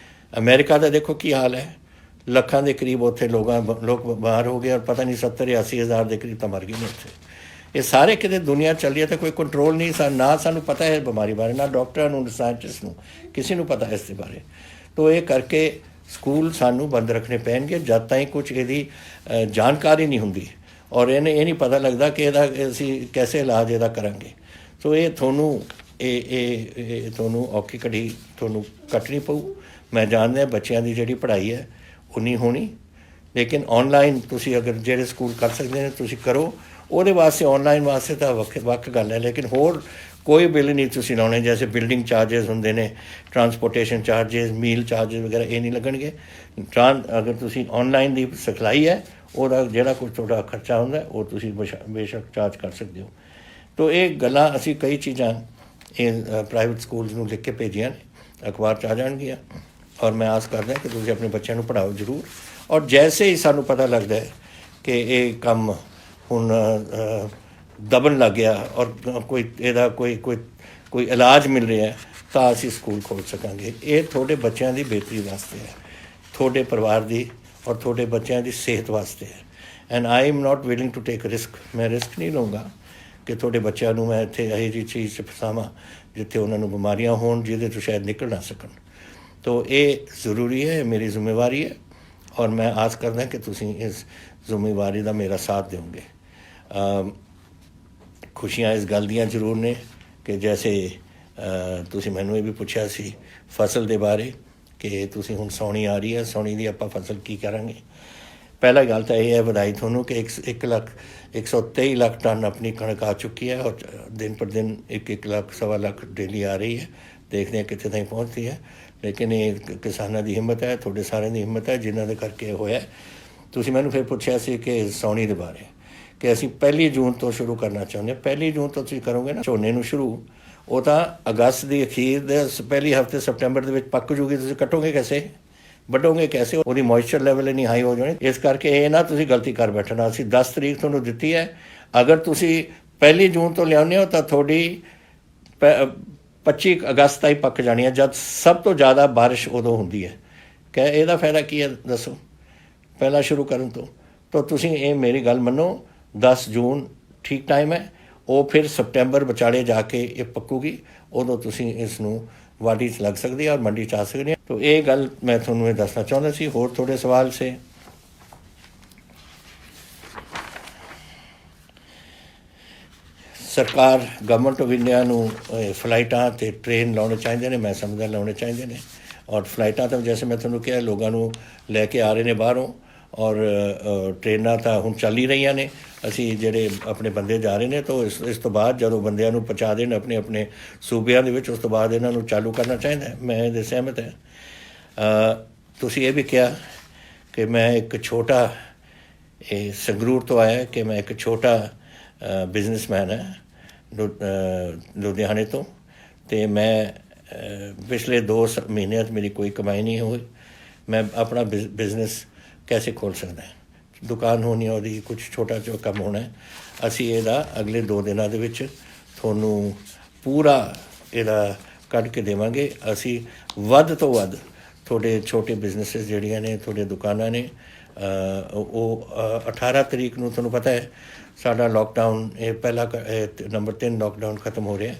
ਅਮਰੀਕਾ ਦਾ ਦੇਖੋ ਕੀ ਹਾਲ ਹੈ, ਲੱਖਾਂ ਦੇ ਕਰੀਬ ਉੱਥੇ ਲੋਕ ਬਿਮਾਰ ਹੋ ਗਏ ਔਰ ਪਤਾ ਨਹੀਂ 70-80 ਹਜ਼ਾਰ ਦੇ ਕਰੀਬ ਤਾਂ ਮਰ ਗਏ ਨੇ ਉੱਥੇ। ਇਹ ਸਾਰੇ ਕਿਤੇ ਦੁਨੀਆ ਚੱਲੀ ਹੈ ਤਾਂ ਕੋਈ ਕੰਟਰੋਲ ਨਹੀਂ। ਨਾ ਸਾਨੂੰ ਪਤਾ ਹੈ ਬਿਮਾਰੀ ਬਾਰੇ, ਨਾ ਡਾਕਟਰਾਂ ਨੂੰ, ਸਾਇੰਟਿਸਟ ਨੂੰ, ਕਿਸੇ ਨੂੰ ਪਤਾ ਇਸ ਦੇ ਬਾਰੇ। ਤਾਂ ਇਹ ਕਰਕੇ ਸਕੂਲ ਸਾਨੂੰ ਬੰਦ ਰੱਖਣੇ ਪੈਣਗੇ ਜਦ ਤਾਈਂ ਕੁਛ ਇਹਦੀ ਜਾਣਕਾਰੀ ਨਹੀਂ ਹੁੰਦੀ। ਔਰ ਇਹ ਨਹੀਂ ਪਤਾ ਲੱਗਦਾ ਕਿ ਇਹਦਾ ਅਸੀਂ कैसे ਇਲਾਜ ਇਹਦਾ ਕਰਾਂਗੇ। ਸੋ ਇਹ ਤੁਹਾਨੂੰ ਔਖੀ ਘੜੀ ਤੁਹਾਨੂੰ ਕੱਟਣੀ ਪਊ। ਮੈਂ ਜਾਣਦਾ ਬੱਚਿਆਂ ਦੀ ਜਿਹੜੀ ਪੜ੍ਹਾਈ ਹੈ ਉਹ ਨਹੀਂ ਹੋਣੀ, ਲੇਕਿਨ ਔਨਲਾਈਨ ਤੁਸੀਂ ਅਗਰ ਜਿਹੜੇ ਸਕੂਲ ਕਰ ਸਕਦੇ ਨੇ ਤੁਸੀਂ ਕਰੋ। ਉਹਦੇ ਵਾਸਤੇ ਔਨਲਾਈਨ ਵਾਸਤੇ ਤਾਂ ਵੱਖ ਗੱਲ ਹੈ, ਲੇਕਿਨ ਹੋਰ ਕੋਈ ਬਿੱਲ ਨਹੀਂ ਤੁਸੀਂ ਲਾਉਣੇ। ਜੈਸੇ ਬਿਲਡਿੰਗ ਚਾਰਜਸ ਹੁੰਦੇ ਨੇ, ਟਰਾਂਸਪੋਰਟੇਸ਼ਨ ਚਾਰਜਸ, ਮੀਲ ਚਾਰਜਸ ਵਗੈਰਾ ਇਹ ਨਹੀਂ ਲੱਗਣਗੇ। ਅਗਰ ਤੁਸੀਂ ਔਨਲਾਈਨ ਦੀ ਸਿਖਲਾਈ ਹੈ ਉਹਦਾ ਜਿਹੜਾ ਕੁਝ ਤੁਹਾਡਾ ਖਰਚਾ ਹੁੰਦਾ ਉਹ ਤੁਸੀਂ ਬੇਸ਼ੱਕ ਚਾਰਜ ਕਰ ਸਕਦੇ ਹੋ। ਤੋ ਇਹ ਗੱਲਾਂ ਅਸੀਂ ਕਈ ਚੀਜ਼ਾਂ ਇਹ ਪ੍ਰਾਈਵੇਟ ਸਕੂਲਸ ਨੂੰ ਲਿਖ ਕੇ ਭੇਜੀਆਂ ਨੇ, ਅਖਬਾਰ 'ਚ ਆ ਜਾਣਗੀਆਂ। ਔਰ ਮੈਂ ਆਸ ਕਰਦਾ ਕਿ ਤੁਸੀਂ ਆਪਣੇ ਬੱਚਿਆਂ ਨੂੰ ਪੜ੍ਹਾਓ ਜ਼ਰੂਰ। ਔਰ ਜੈਸੇ ਹੀ ਸਾਨੂੰ ਪਤਾ ਲੱਗਦਾ ਹੈ ਕਿ ਇਹ ਕੰਮ ਹੁਣ ਦਬਣ ਲੱਗ ਗਿਆ ਔਰ ਕੋਈ ਇਹਦਾ ਕੋਈ ਇਲਾਜ ਮਿਲ ਰਿਹਾ ਤਾਂ ਅਸੀਂ ਸਕੂਲ ਖੋਲ੍ਹ ਸਕਾਂਗੇ। ਇਹ ਤੁਹਾਡੇ ਬੱਚਿਆਂ ਦੀ ਬਿਹਤਰੀ ਵਾਸਤੇ ਹੈ, ਤੁਹਾਡੇ ਪਰਿਵਾਰ ਦੀ ਔਰ ਤੁਹਾਡੇ ਬੱਚਿਆਂ ਦੀ ਸਿਹਤ ਵਾਸਤੇ ਹੈ। And I am not willing to take risk. ਮੈਂ ਰਿਸਕ ਨਹੀਂ ਲਊਂਗਾ ਕਿ ਤੁਹਾਡੇ ਬੱਚਿਆਂ ਨੂੰ ਮੈਂ ਇੱਥੇ ਇਹੋ ਜਿਹੀ ਚੀਜ਼ 'ਚ ਫਸਾਵਾਂ ਜਿੱਥੇ ਉਹਨਾਂ ਨੂੰ ਬਿਮਾਰੀਆਂ ਹੋਣ ਜਿਹਦੇ ਤੋਂ ਸ਼ਾਇਦ ਨਿਕਲ ਨਾ ਸਕਣ। ਤੋ ਇਹ ਜ਼ਰੂਰੀ ਹੈ, ਮੇਰੀ ਜ਼ਿੰਮੇਵਾਰੀ ਹੈ ਔਰ ਮੈਂ ਆਸ ਕਰਦਾ ਕਿ ਤੁਸੀਂ ਇਸ ਜ਼ਿੰਮੇਵਾਰੀ ਦਾ ਮੇਰਾ ਸਾਥ ਦਿਓਗੇ। ਖੁਸ਼ੀਆਂ ਇਸ ਗੱਲ ਦੀਆਂ ਜ਼ਰੂਰ ਨੇ ਕਿ ਜੈਸੇ ਤੁਸੀਂ ਮੈਨੂੰ ਇਹ ਵੀ ਪੁੱਛਿਆ ਸੀ ਫਸਲ ਦੇ ਬਾਰੇ ਕਿ ਤੁਸੀਂ ਹੁਣ ਸਾਉਣੀ ਆ ਰਹੀ ਹੈ, ਸਾਉਣੀ ਦੀ ਆਪਾਂ ਫਸਲ ਕੀ ਕਰਾਂਗੇ। ਪਹਿਲਾ ਗੱਲ ਤਾਂ ਇਹ ਹੈ ਵਧਾਈ ਤੁਹਾਨੂੰ ਕਿ 123 ਲੱਖ ਟਨ ਆਪਣੀ ਕਣਕ ਆ ਚੁੱਕੀ ਹੈ ਔਰ ਦਿਨ ਪਰ ਦਿਨ 1 ਲੱਖ ਸਵਾ ਲੱਖ ਡੇਲੀ ਆ ਰਹੀ ਹੈ। ਦੇਖਦੇ ਹਾਂ ਕਿੱਥੇ ਤਾਈਂ ਪਹੁੰਚਦੀ ਹੈ, ਲੇਕਿਨ ਇਹ ਕਿਸਾਨਾਂ ਦੀ ਹਿੰਮਤ ਹੈ, ਤੁਹਾਡੇ ਸਾਰਿਆਂ ਦੀ ਹਿੰਮਤ ਹੈ ਜਿਨ੍ਹਾਂ ਦੇ ਕਰਕੇ ਹੋਇਆ। ਤੁਸੀਂ ਮੈਨੂੰ ਫਿਰ ਪੁੱਛਿਆ ਸੀ ਕਿ ਸਾਉਣੀ ਦੇ ਬਾਰੇ ਕਿ ਅਸੀਂ 1 ਜੂਨ ਤੋਂ ਸ਼ੁਰੂ ਕਰਨਾ ਚਾਹੁੰਦੇ ਹਾਂ। 1 ਜੂਨ ਤੋਂ ਤੁਸੀਂ ਕਰੋਗੇ ਨਾ ਝੋਨੇ ਨੂੰ ਸ਼ੁਰੂ, ਉਹ ਤਾਂ ਅਗਸਤ ਦੀ ਅਖੀਰ ਦੇ ਪਹਿਲੇ ਹਫ਼ਤੇ ਸਪਟੈਂਬਰ ਦੇ ਵਿੱਚ ਪੱਕ ਜੂਗੀ। ਤੁਸੀਂ ਕੱਟੋਗੇ ਕੈਸੇ, ਵੱਢੋਗੇ ਕੈਸੇ? ਉਹਦੀ ਮੋਇਸਚਰ ਲੈਵਲ ਇੰਨੀ ਹਾਈ ਹੋ ਜਾਣੀ। ਇਸ ਕਰਕੇ ਇਹ ਨਾ ਤੁਸੀਂ ਗਲਤੀ ਕਰ ਬੈਠਣਾ। ਅਸੀਂ 10 ਤਰੀਕ ਤੁਹਾਨੂੰ ਦਿੱਤੀ ਹੈ, ਅਗਰ ਤੁਸੀਂ 1 ਜੂਨ ਤੋਂ ਲਿਆਉਂਦੇ ਹੋ ਤਾਂ ਤੁਹਾਡੀ 25 ਅਗਸਤ ਤਾਈਂ ਪੱਕ ਜਾਣੀ ਹੈ, ਜਦ ਸਭ ਤੋਂ ਜ਼ਿਆਦਾ ਬਾਰਿਸ਼ ਉਦੋਂ ਹੁੰਦੀ ਹੈ। ਕਿ ਇਹਦਾ ਫਾਇਦਾ ਕੀ ਹੈ ਦੱਸੋ ਪਹਿਲਾਂ ਸ਼ੁਰੂ ਕਰਨ ਤੋਂ। ਤਾਂ ਤੁਸੀਂ ਇਹ ਮੇਰੀ ਗੱਲ ਮੰਨੋ, 10 ਜੂਨ ਠੀਕ ਟਾਈਮ ਹੈ। ਉਹ ਫਿਰ ਸਪਟੈਂਬਰ ਵਿਚਾਲੇ ਜਾ ਕੇ ਇਹ ਪੱਕੂਗੀ, ਉਦੋਂ ਤੁਸੀਂ ਇਸ ਨੂੰ ਵਾਢੀ 'ਚ ਲੱਗ ਸਕਦੀ ਹੈ ਔਰ ਮੰਡੀ 'ਚ ਆ ਸਕਦੀ ਹੈ। ਤਾਂ ਇਹ ਗੱਲ ਮੈਂ ਤੁਹਾਨੂੰ ਇਹ ਦੱਸਣਾ ਚਾਹੁੰਦਾ ਸੀ। ਹੋਰ ਥੋੜ੍ਹੇ ਸਵਾਲ ਸੇ ਸਰਕਾਰ ਗਵਰਨਮੈਂਟ ਆਫ ਇੰਡੀਆ ਨੂੰ ਫਲਾਈਟਾਂ ਅਤੇ ਟ੍ਰੇਨ ਲਾਉਣੇ ਚਾਹੀਦੇ ਨੇ। ਮੈਂ ਸਮਝਦਾ ਲਾਉਣੇ ਚਾਹੀਦੇ ਨੇ। ਔਰ ਫਲਾਈਟਾਂ ਤਾਂ ਜੈਸੇ ਮੈਂ ਤੁਹਾਨੂੰ ਕਿਹਾ ਲੋਕਾਂ ਨੂੰ ਲੈ ਕੇ ਆ ਰਹੇ ਨੇ ਬਾਹਰੋਂ, ਔਰ ਟ੍ਰੇਨਾਂ ਤਾਂ ਹੁਣ ਚੱਲ ਹੀ ਰਹੀਆਂ ਨੇ। ਅਸੀਂ ਜਿਹੜੇ ਆਪਣੇ ਬੰਦੇ ਜਾ ਰਹੇ ਨੇ ਤਾਂ ਇਸ ਤੋਂ ਬਾਅਦ ਜਦੋਂ ਬੰਦਿਆਂ ਨੂੰ ਪਹੁੰਚਾ ਦੇਣ ਆਪਣੇ ਆਪਣੇ ਸੂਬਿਆਂ ਦੇ ਵਿੱਚ, ਉਸ ਤੋਂ ਬਾਅਦ ਇਹਨਾਂ ਨੂੰ ਚਾਲੂ ਕਰਨਾ ਚਾਹੀਦਾ। ਮੈਂ ਇਹਦੇ ਸਹਿਮਤ ਹਾਂ। ਤੁਸੀਂ ਇਹ ਵੀ ਕਿਹਾ ਕਿ ਮੈਂ ਇੱਕ ਛੋਟਾ ਇਹ ਸੰਗਰੂਰ ਤੋਂ ਆਇਆ ਕਿ ਮੈਂ ਇੱਕ ਛੋਟਾ ਬਿਜ਼ਨਸਮੈਨ ਹੈ ਲੁਧਿਆਣੇ ਤੋਂ, ਅਤੇ ਮੈਂ ਪਿਛਲੇ 2 ਮਹੀਨਿਆਂ 'ਚ ਮੇਰੀ ਕੋਈ ਕਮਾਈ ਨਹੀਂ ਹੋਈ। ਮੈਂ ਆਪਣਾ ਬਿਜ਼ਨਸ कैसे खोल सकता है? ਦੁਕਾਨ ਹੋਣੀ, ਉਹਦੀ ਕੁਛ ਛੋਟਾ ਜਿਹਾ ਕੰਮ ਹੋਣਾ। ਅਸੀਂ ਇਹਦਾ ਅਗਲੇ 2 ਦਿਨਾਂ ਦੇ ਵਿੱਚ ਤੁਹਾਨੂੰ ਪੂਰਾ ਇਹਦਾ ਕੱਢ ਕੇ ਦੇਵਾਂਗੇ। ਅਸੀਂ ਵੱਧ ਤੋਂ ਵੱਧ ਤੁਹਾਡੇ ਛੋਟੇ ਬਿਜ਼ਨਸਿਸ ਜਿਹੜੀਆਂ ਨੇ, ਤੁਹਾਡੇ ਦੁਕਾਨਾਂ ਨੇ, ਉਹ 18 ਤਰੀਕ ਨੂੰ ਤੁਹਾਨੂੰ ਪਤਾ ਹੈ ਸਾਡਾ ਲੋਕਡਾਊਨ ਇਹ ਪਹਿਲਾ ਨੰਬਰ 3 ਲੋਕਡਾਊਨ ਖਤਮ ਹੋ ਰਿਹਾ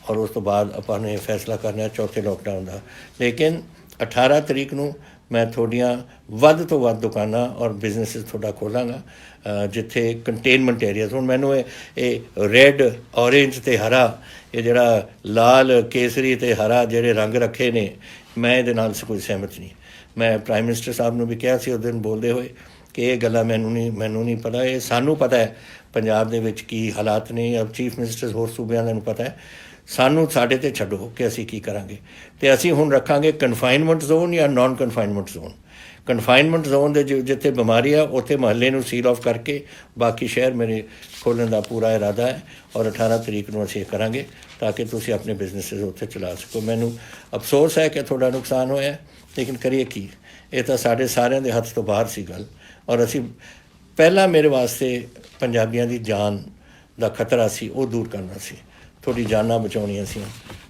ਔਰ ਉਸ ਤੋਂ ਬਾਅਦ ਆਪਾਂ ਨੇ ਫੈਸਲਾ ਕਰਨਾ ਚੌਥੇ ਲੋਕਡਾਊਨ ਦਾ। ਲੇਕਿਨ 18 ਤਰੀਕ ਨੂੰ ਮੈਂ ਤੁਹਾਡੀਆਂ ਵੱਧ ਤੋਂ ਵੱਧ ਦੁਕਾਨਾਂ ਔਰ ਬਿਜ਼ਨਸਿਸ ਤੁਹਾਡਾ ਖੋਲ੍ਹਾਂਗਾ ਜਿੱਥੇ ਕੰਟੇਨਮੈਂਟ ਏਰੀਆਜ਼। ਹੁਣ ਮੈਨੂੰ ਇਹ ਰੈੱਡ, ਔਰੇਂਜ ਅਤੇ ਹਰਾ, ਇਹ ਜਿਹੜਾ ਲਾਲ, ਕੇਸਰੀ ਅਤੇ ਹਰਾ ਜਿਹੜੇ ਰੰਗ ਰੱਖੇ ਨੇ, ਮੈਂ ਇਹਦੇ ਨਾਲ ਕੋਈ ਸਹਿਮਤ ਨਹੀਂ। ਮੈਂ ਪ੍ਰਾਈਮ ਮਿਨਿਸਟਰ ਸਾਹਿਬ ਨੂੰ ਵੀ ਕਿਹਾ ਸੀ ਉਸ ਦਿਨ ਬੋਲਦੇ ਹੋਏ ਕਿ ਇਹ ਗੱਲਾਂ ਮੈਨੂੰ ਨਹੀਂ ਪਤਾ। ਇਹ ਸਾਨੂੰ ਪਤਾ ਹੈ ਪੰਜਾਬ ਦੇ ਵਿੱਚ ਕੀ ਹਾਲਾਤ ਨੇ, ਜਾਂ ਚੀਫ ਮਿਨਿਸਟਰ ਹੋਰ ਸੂਬਿਆਂ ਨੂੰ ਪਤਾ ਹੈ। ਸਾਡੇ 'ਤੇ ਛੱਡੋ ਕਿ ਅਸੀਂ ਕੀ ਕਰਾਂਗੇ। ਅਤੇ ਅਸੀਂ ਹੁਣ ਰੱਖਾਂਗੇ ਕਨਫਾਈਨਮੈਂਟ ਜ਼ੋਨ ਜਾਂ non confinement zone. Confinement zone ਦੇ ਜਿੱਥੇ ਬਿਮਾਰੀ ਆ ਉੱਥੇ ਮੁਹੱਲੇ ਨੂੰ ਸੀਲ ਆਫ ਕਰਕੇ ਬਾਕੀ ਸ਼ਹਿਰ ਮੇਰੇ ਖੋਲ੍ਹਣ ਦਾ ਪੂਰਾ ਇਰਾਦਾ ਹੈ ਔਰ 18 ਤਰੀਕ ਨੂੰ ਅਸੀਂ ਇਹ ਕਰਾਂਗੇ ਤਾਂ ਕਿ ਤੁਸੀਂ ਆਪਣੇ ਬਿਜ਼ਨਸਿਸ ਉੱਥੇ ਚਲਾ ਸਕੋ। ਮੈਨੂੰ ਅਫਸੋਸ ਹੈ ਕਿ ਤੁਹਾਡਾ ਨੁਕਸਾਨ ਹੋਇਆ, ਲੇਕਿਨ ਕਰੀਏ ਕੀ, ਇਹ ਤਾਂ ਸਾਡੇ ਸਾਰਿਆਂ ਦੇ ਹੱਥ ਤੋਂ ਬਾਹਰ ਸੀ ਗੱਲ। ਔਰ ਅਸੀਂ ਪਹਿਲਾਂ ਮੇਰੇ ਵਾਸਤੇ ਪੰਜਾਬੀਆਂ ਦੀ ਜਾਨ ਦਾ ਖਤਰਾ ਸੀ ਉਹ ਦੂਰ ਕਰਨਾ ਸੀ, ਤੁਹਾਡੀ ਜਾਨਾਂ ਬਚਾਉਣੀਆਂ ਸੀ,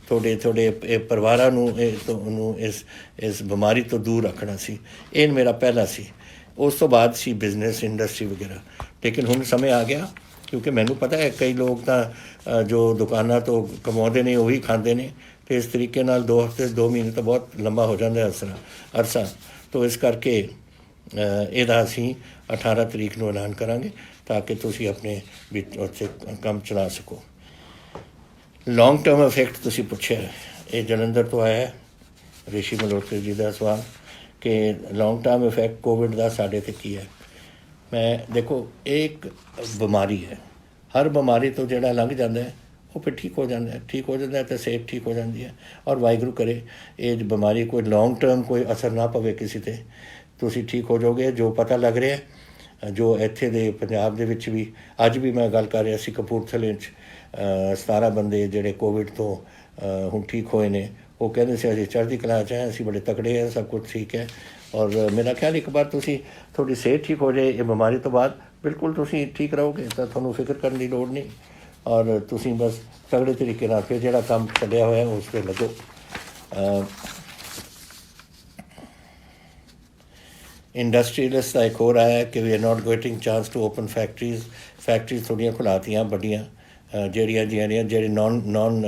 ਤੁਹਾਡੇ ਇਹ ਪਰਿਵਾਰਾਂ ਨੂੰ ਇਸ ਬਿਮਾਰੀ ਤੋਂ ਦੂਰ ਰੱਖਣਾ ਸੀ। ਇਹ ਮੇਰਾ ਪਹਿਲਾ ਸੀ। ਉਸ ਤੋਂ ਬਾਅਦ ਸੀ ਬਿਜ਼ਨਸ, ਇੰਡਸਟਰੀ ਵਗੈਰਾ। ਲੇਕਿਨ ਹੁਣ ਸਮੇਂ ਆ ਗਿਆ, ਕਿਉਂਕਿ ਮੈਨੂੰ ਪਤਾ ਹੈ ਕਈ ਲੋਕ ਤਾਂ ਜੋ ਦੁਕਾਨਾਂ ਤੋਂ ਕਮਾਉਂਦੇ ਨੇ ਉਹੀ ਖਾਂਦੇ ਨੇ, ਅਤੇ ਇਸ ਤਰੀਕੇ ਨਾਲ 2 ਹਫ਼ਤੇ 2 ਮਹੀਨੇ ਤਾਂ ਬਹੁਤ ਲੰਬਾ ਹੋ ਜਾਂਦਾ ਅਰਸਾ। ਤਾਂ ਇਸ ਕਰਕੇ ਇਹਦਾ ਅਸੀਂ 18 ਤਰੀਕ ਨੂੰ ਐਲਾਨ ਕਰਾਂਗੇ ਤਾਂ ਕਿ ਤੁਸੀਂ ਆਪਣੇ ਵਿੱਚ ਉੱਥੇ ਕੰਮ ਚਲਾ ਸਕੋ। ਲੌਂਗ ਟਰਮ ਇਫੈਕਟ ਤੁਸੀਂ ਪੁੱਛਿਆ, ਇਹ ਜਲੰਧਰ ਤੋਂ ਆਇਆ ਹੈ, ਰਿਸ਼ੀ ਮਲਹੋਤਰਾ ਜੀ ਦਾ ਸਵਾਲ ਕਿ ਲੌਂਗ ਟਰਮ ਇਫੈਕਟ ਕੋਵਿਡ ਦਾ ਸਾਡੇ 'ਤੇ ਕੀ ਹੈ। ਮੈਂ ਦੇਖੋ, ਇਹ ਇੱਕ ਬਿਮਾਰੀ ਹੈ, ਹਰ ਬਿਮਾਰੀ ਤੋਂ ਜਿਹੜਾ ਲੰਘ ਜਾਂਦਾ ਹੈ ਉਹ ਫਿਰ ਠੀਕ ਹੋ ਜਾਂਦਾ ਹੈ, ਠੀਕ ਹੋ ਜਾਂਦਾ ਹੈ ਤਾਂ ਸਿਹਤ ਠੀਕ ਹੋ ਜਾਂਦੀ ਹੈ। ਔਰ ਵਾਹਿਗੁਰੂ ਕਰੇ ਇਹ ਬਿਮਾਰੀ ਕੋਈ ਲੌਂਗ ਟਰਮ ਕੋਈ ਅਸਰ ਨਾ ਪਵੇ ਕਿਸੇ 'ਤੇ, ਤੁਸੀਂ ਠੀਕ ਹੋ ਜਾਓਗੇ। ਜੋ ਪਤਾ ਲੱਗ ਰਿਹਾ, ਜੋ ਇੱਥੇ ਦੇ ਪੰਜਾਬ ਦੇ ਵਿੱਚ ਵੀ ਅੱਜ ਵੀ ਮੈਂ ਗੱਲ ਕਰ ਰਿਹਾ ਸੀ, ਕਪੂਰਥਲੇ 'ਚ 17 ਬੰਦੇ ਜਿਹੜੇ ਕੋਵਿਡ ਤੋਂ ਹੁਣ ਠੀਕ ਹੋਏ ਨੇ, ਉਹ ਕਹਿੰਦੇ ਸੀ ਅਸੀਂ ਚੜ੍ਹਦੀ ਕਲਾ 'ਚ ਹੈ, ਅਸੀਂ ਬੜੇ ਤਕੜੇ ਹਾਂ, ਸਭ ਕੁਝ ਠੀਕ ਹੈ। ਔਰ ਮੇਰਾ ਖਿਆਲ ਇੱਕ ਵਾਰ ਤੁਸੀਂ ਤੁਹਾਡੀ ਸਿਹਤ ਠੀਕ ਹੋ ਜਾਏ ਇਹ ਬਿਮਾਰੀ ਤੋਂ ਬਾਅਦ, ਬਿਲਕੁਲ ਤੁਸੀਂ ਠੀਕ ਰਹੋਗੇ, ਤਾਂ ਤੁਹਾਨੂੰ ਫਿਕਰ ਕਰਨ ਦੀ ਲੋੜ ਨਹੀਂ। ਔਰ ਤੁਸੀਂ ਬਸ ਤਗੜੇ ਤਰੀਕੇ ਨਾਲ ਫਿਰ ਜਿਹੜਾ ਕੰਮ ਚੱਲਿਆ ਹੋਇਆ ਉਸ 'ਤੇ ਲੱਗੋ। ਇੰਡਸਟਰੀਅਲਿਸਟ ਦਾ ਇੱਕ ਹੋਰ ਆਇਆ ਕਿ we are not getting chance to open factories ਥੋੜ੍ਹੀਆਂ ਖੁਲਾਤੀਆਂ ਵੱਡੀਆਂ, ਜਿਹੜੀਆਂ ਜਿਹੜੇ ਨੌਨ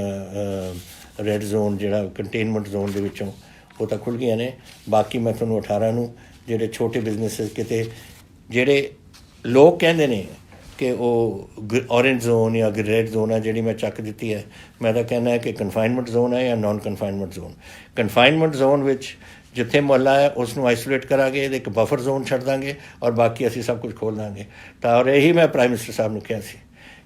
ਰੈੱਡ ਜ਼ੋਨ ਜਿਹੜਾ ਕੰਟੇਨਮੈਂਟ ਜ਼ੋਨ ਦੇ ਵਿੱਚੋਂ ਉਹ ਤਾਂ ਖੁੱਲ੍ਹ ਗਈਆਂ ਨੇ। ਬਾਕੀ ਮੈਂ ਤੁਹਾਨੂੰ 18 ਨੂੰ ਜਿਹੜੇ ਛੋਟੇ ਬਿਜ਼ਨਸ ਕਿਤੇ ਜਿਹੜੇ ਲੋਕ ਕਹਿੰਦੇ ਨੇ ਕਿ ਉਹ ਔਰੇਂਜ ਜ਼ੋਨ ਜਾਂ ਰੈੱਡ ਜ਼ੋਨ ਹੈ, ਜਿਹੜੀ ਮੈਂ ਚੱਕ ਦਿੱਤੀ ਹੈ, ਮੈਂ ਤਾਂ ਕਹਿੰਦਾ ਕਿ ਕਨਫਾਈਨਮੈਂਟ ਜ਼ੋਨ ਹੈ ਜਾਂ non confinement zone. Confinement zone ਵਿੱਚ ਜਿੱਥੇ ਮੁਹੱਲਾ ਹੈ ਉਸ ਨੂੰ ਆਈਸੋਲੇਟ ਕਰਾਂਗੇ, ਇਹਦੇ ਇੱਕ ਬਫਰ ਜ਼ੋਨ ਛੱਡ ਦਾਂਗੇ ਔਰ ਬਾਕੀ ਅਸੀਂ ਸਭ ਕੁਝ ਖੋਲ੍ਹ ਦਾਂਗੇ। ਤਾਂ ਔਰ ਇਹੀ ਮੈਂ ਪ੍ਰਾਈਮ ਮਿਨਿਸਟਰ ਸਾਹਿਬ ਨੂੰ ਕਿਹਾ ਸੀ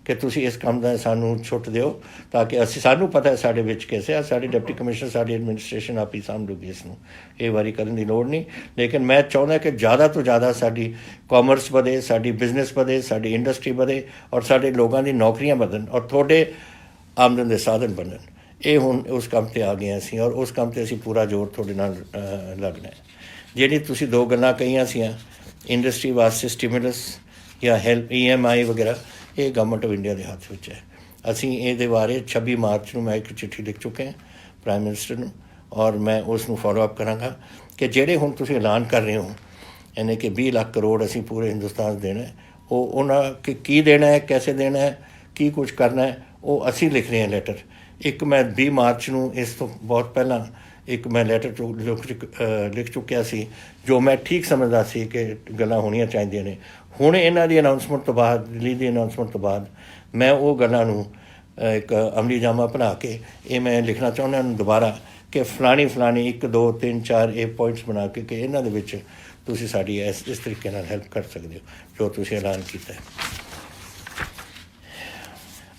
ਕਿ ਤੁਸੀਂ ਇਸ ਕੰਮ ਦਾ ਸਾਨੂੰ ਛੁੱਟ ਦਿਓ ਤਾਂ ਕਿ ਸਾਨੂੰ ਪਤਾ ਹੈ ਸਾਡੇ ਵਿੱਚ ਕੈਸੇ ਆ, ਸਾਡੀ ਡਿਪਟੀ ਕਮਿਸ਼ਨਰ ਸਾਡੀ ਐਡਮਿਨਿਸਟ੍ਰੇਸ਼ਨ ਆਪ ਹੀ ਸਾਂਭ ਲੂਗੀ ਇਸ ਨੂੰ, ਇਹ ਵਾਰੀ ਕਰਨ ਦੀ ਲੋੜ ਨਹੀਂ। ਲੇਕਿਨ ਮੈਂ ਚਾਹੁੰਦਾ ਕਿ ਜ਼ਿਆਦਾ ਤੋਂ ਜ਼ਿਆਦਾ ਸਾਡੀ ਕਾਮਰਸ ਵਧੇ, ਸਾਡੀ ਬਿਜ਼ਨਸ ਵਧੇ, ਸਾਡੀ ਇੰਡਸਟਰੀ ਵਧੇ ਔਰ ਸਾਡੇ ਲੋਕਾਂ ਦੀ ਨੌਕਰੀਆਂ ਵਧਣ ਔਰ ਤੁਹਾਡੇ ਆਮਦਨ ਦੇ ਸਾਧਨ ਬਣਨ। ਇਹ ਹੁਣ ਉਸ ਕੰਮ 'ਤੇ ਆ ਗਏ ਅਸੀਂ ਔਰ ਉਸ ਕੰਮ 'ਤੇ ਅਸੀਂ ਪੂਰਾ ਜ਼ੋਰ ਤੁਹਾਡੇ ਨਾਲ ਲੱਗਣਾ ਹੈ। ਜਿਹੜੀ ਤੁਸੀਂ ਦੋ ਗੱਲਾਂ ਕਹੀਆਂ ਸੀਆਂ ਇੰਡਸਟਰੀ ਵਾਸਤੇ ਸਟੀਮੂਲਸ ਜਾਂ ਹੈਲਪ EMI ਵਗੈਰਾ, ਇਹ ਗਵਰਨਮੈਂਟ ਆਫ ਇੰਡੀਆ ਦੇ ਹੱਥ ਵਿੱਚ ਹੈ। ਅਸੀਂ ਇਹਦੇ ਬਾਰੇ 26 ਮਾਰਚ ਨੂੰ ਮੈਂ ਇੱਕ ਚਿੱਠੀ ਲਿਖ ਚੁੱਕੇ ਹਾਂ ਪ੍ਰਾਈਮ ਮਿਨਿਸਟਰ ਨੂੰ ਔਰ ਮੈਂ ਉਸ ਨੂੰ ਫੋਲੋ ਅਪ ਕਰਾਂਗਾ ਕਿ ਜਿਹੜੇ ਹੁਣ ਤੁਸੀਂ ਐਲਾਨ ਕਰ ਰਹੇ ਹੋ ਯਾਨੀ ਕਿ 20 ਲੱਖ ਕਰੋੜ ਅਸੀਂ ਪੂਰੇ ਹਿੰਦੁਸਤਾਨ ਦੇਣਾ, ਉਹ ਉਹਨਾਂ ਕੀ ਦੇਣਾ ਹੈ, ਕੈਸੇ ਦੇਣਾ ਹੈ, ਕੀ ਕੁਝ ਕਰਨਾ ਹੈ, ਉਹ ਅਸੀਂ ਲਿਖ ਰਹੇ ਹਾਂ ਲੈਟਰ। ਇੱਕ ਮੈਂ 20 ਮਾਰਚ ਨੂੰ ਇਸ ਤੋਂ ਬਹੁਤ ਪਹਿਲਾਂ ਇੱਕ ਮੈਂ ਲੈਟਰ ਲਿਖ ਚੁੱਕਿਆ ਸੀ ਜੋ ਮੈਂ ਠੀਕ ਸਮਝਦਾ ਸੀ ਕਿ ਗੱਲਾਂ ਹੋਣੀਆਂ ਚਾਹੀਦੀਆਂ ਨੇ। ਹੁਣ ਇਹਨਾਂ ਦੀ ਅਨਾਊਂਸਮੈਂਟ ਤੋਂ ਬਾਅਦ, ਦਿੱਲੀ ਦੀ ਅਨਾਊਂਸਮੈਂਟ ਤੋਂ ਬਾਅਦ ਮੈਂ ਉਹ ਗੱਲਾਂ ਨੂੰ ਇੱਕ ਅਮਲੀ ਜਾਮਾ ਬਣਾ ਕੇ ਇਹ ਮੈਂ ਲਿਖਣਾ ਚਾਹੁੰਦਾ ਹਾਂ ਦੁਬਾਰਾ ਕਿ ਫਲਾਣੀ 1 2 3 4 ਇਹ ਪੁਆਇੰਟਸ ਬਣਾ ਕੇ ਕਿ ਇਹਨਾਂ ਦੇ ਵਿੱਚ ਤੁਸੀਂ ਸਾਡੀ ਇਸ ਤਰੀਕੇ ਨਾਲ ਹੈਲਪ ਕਰ ਸਕਦੇ ਹੋ ਜੋ ਤੁਸੀਂ ਐਲਾਨ ਕੀਤਾ ਹੈ।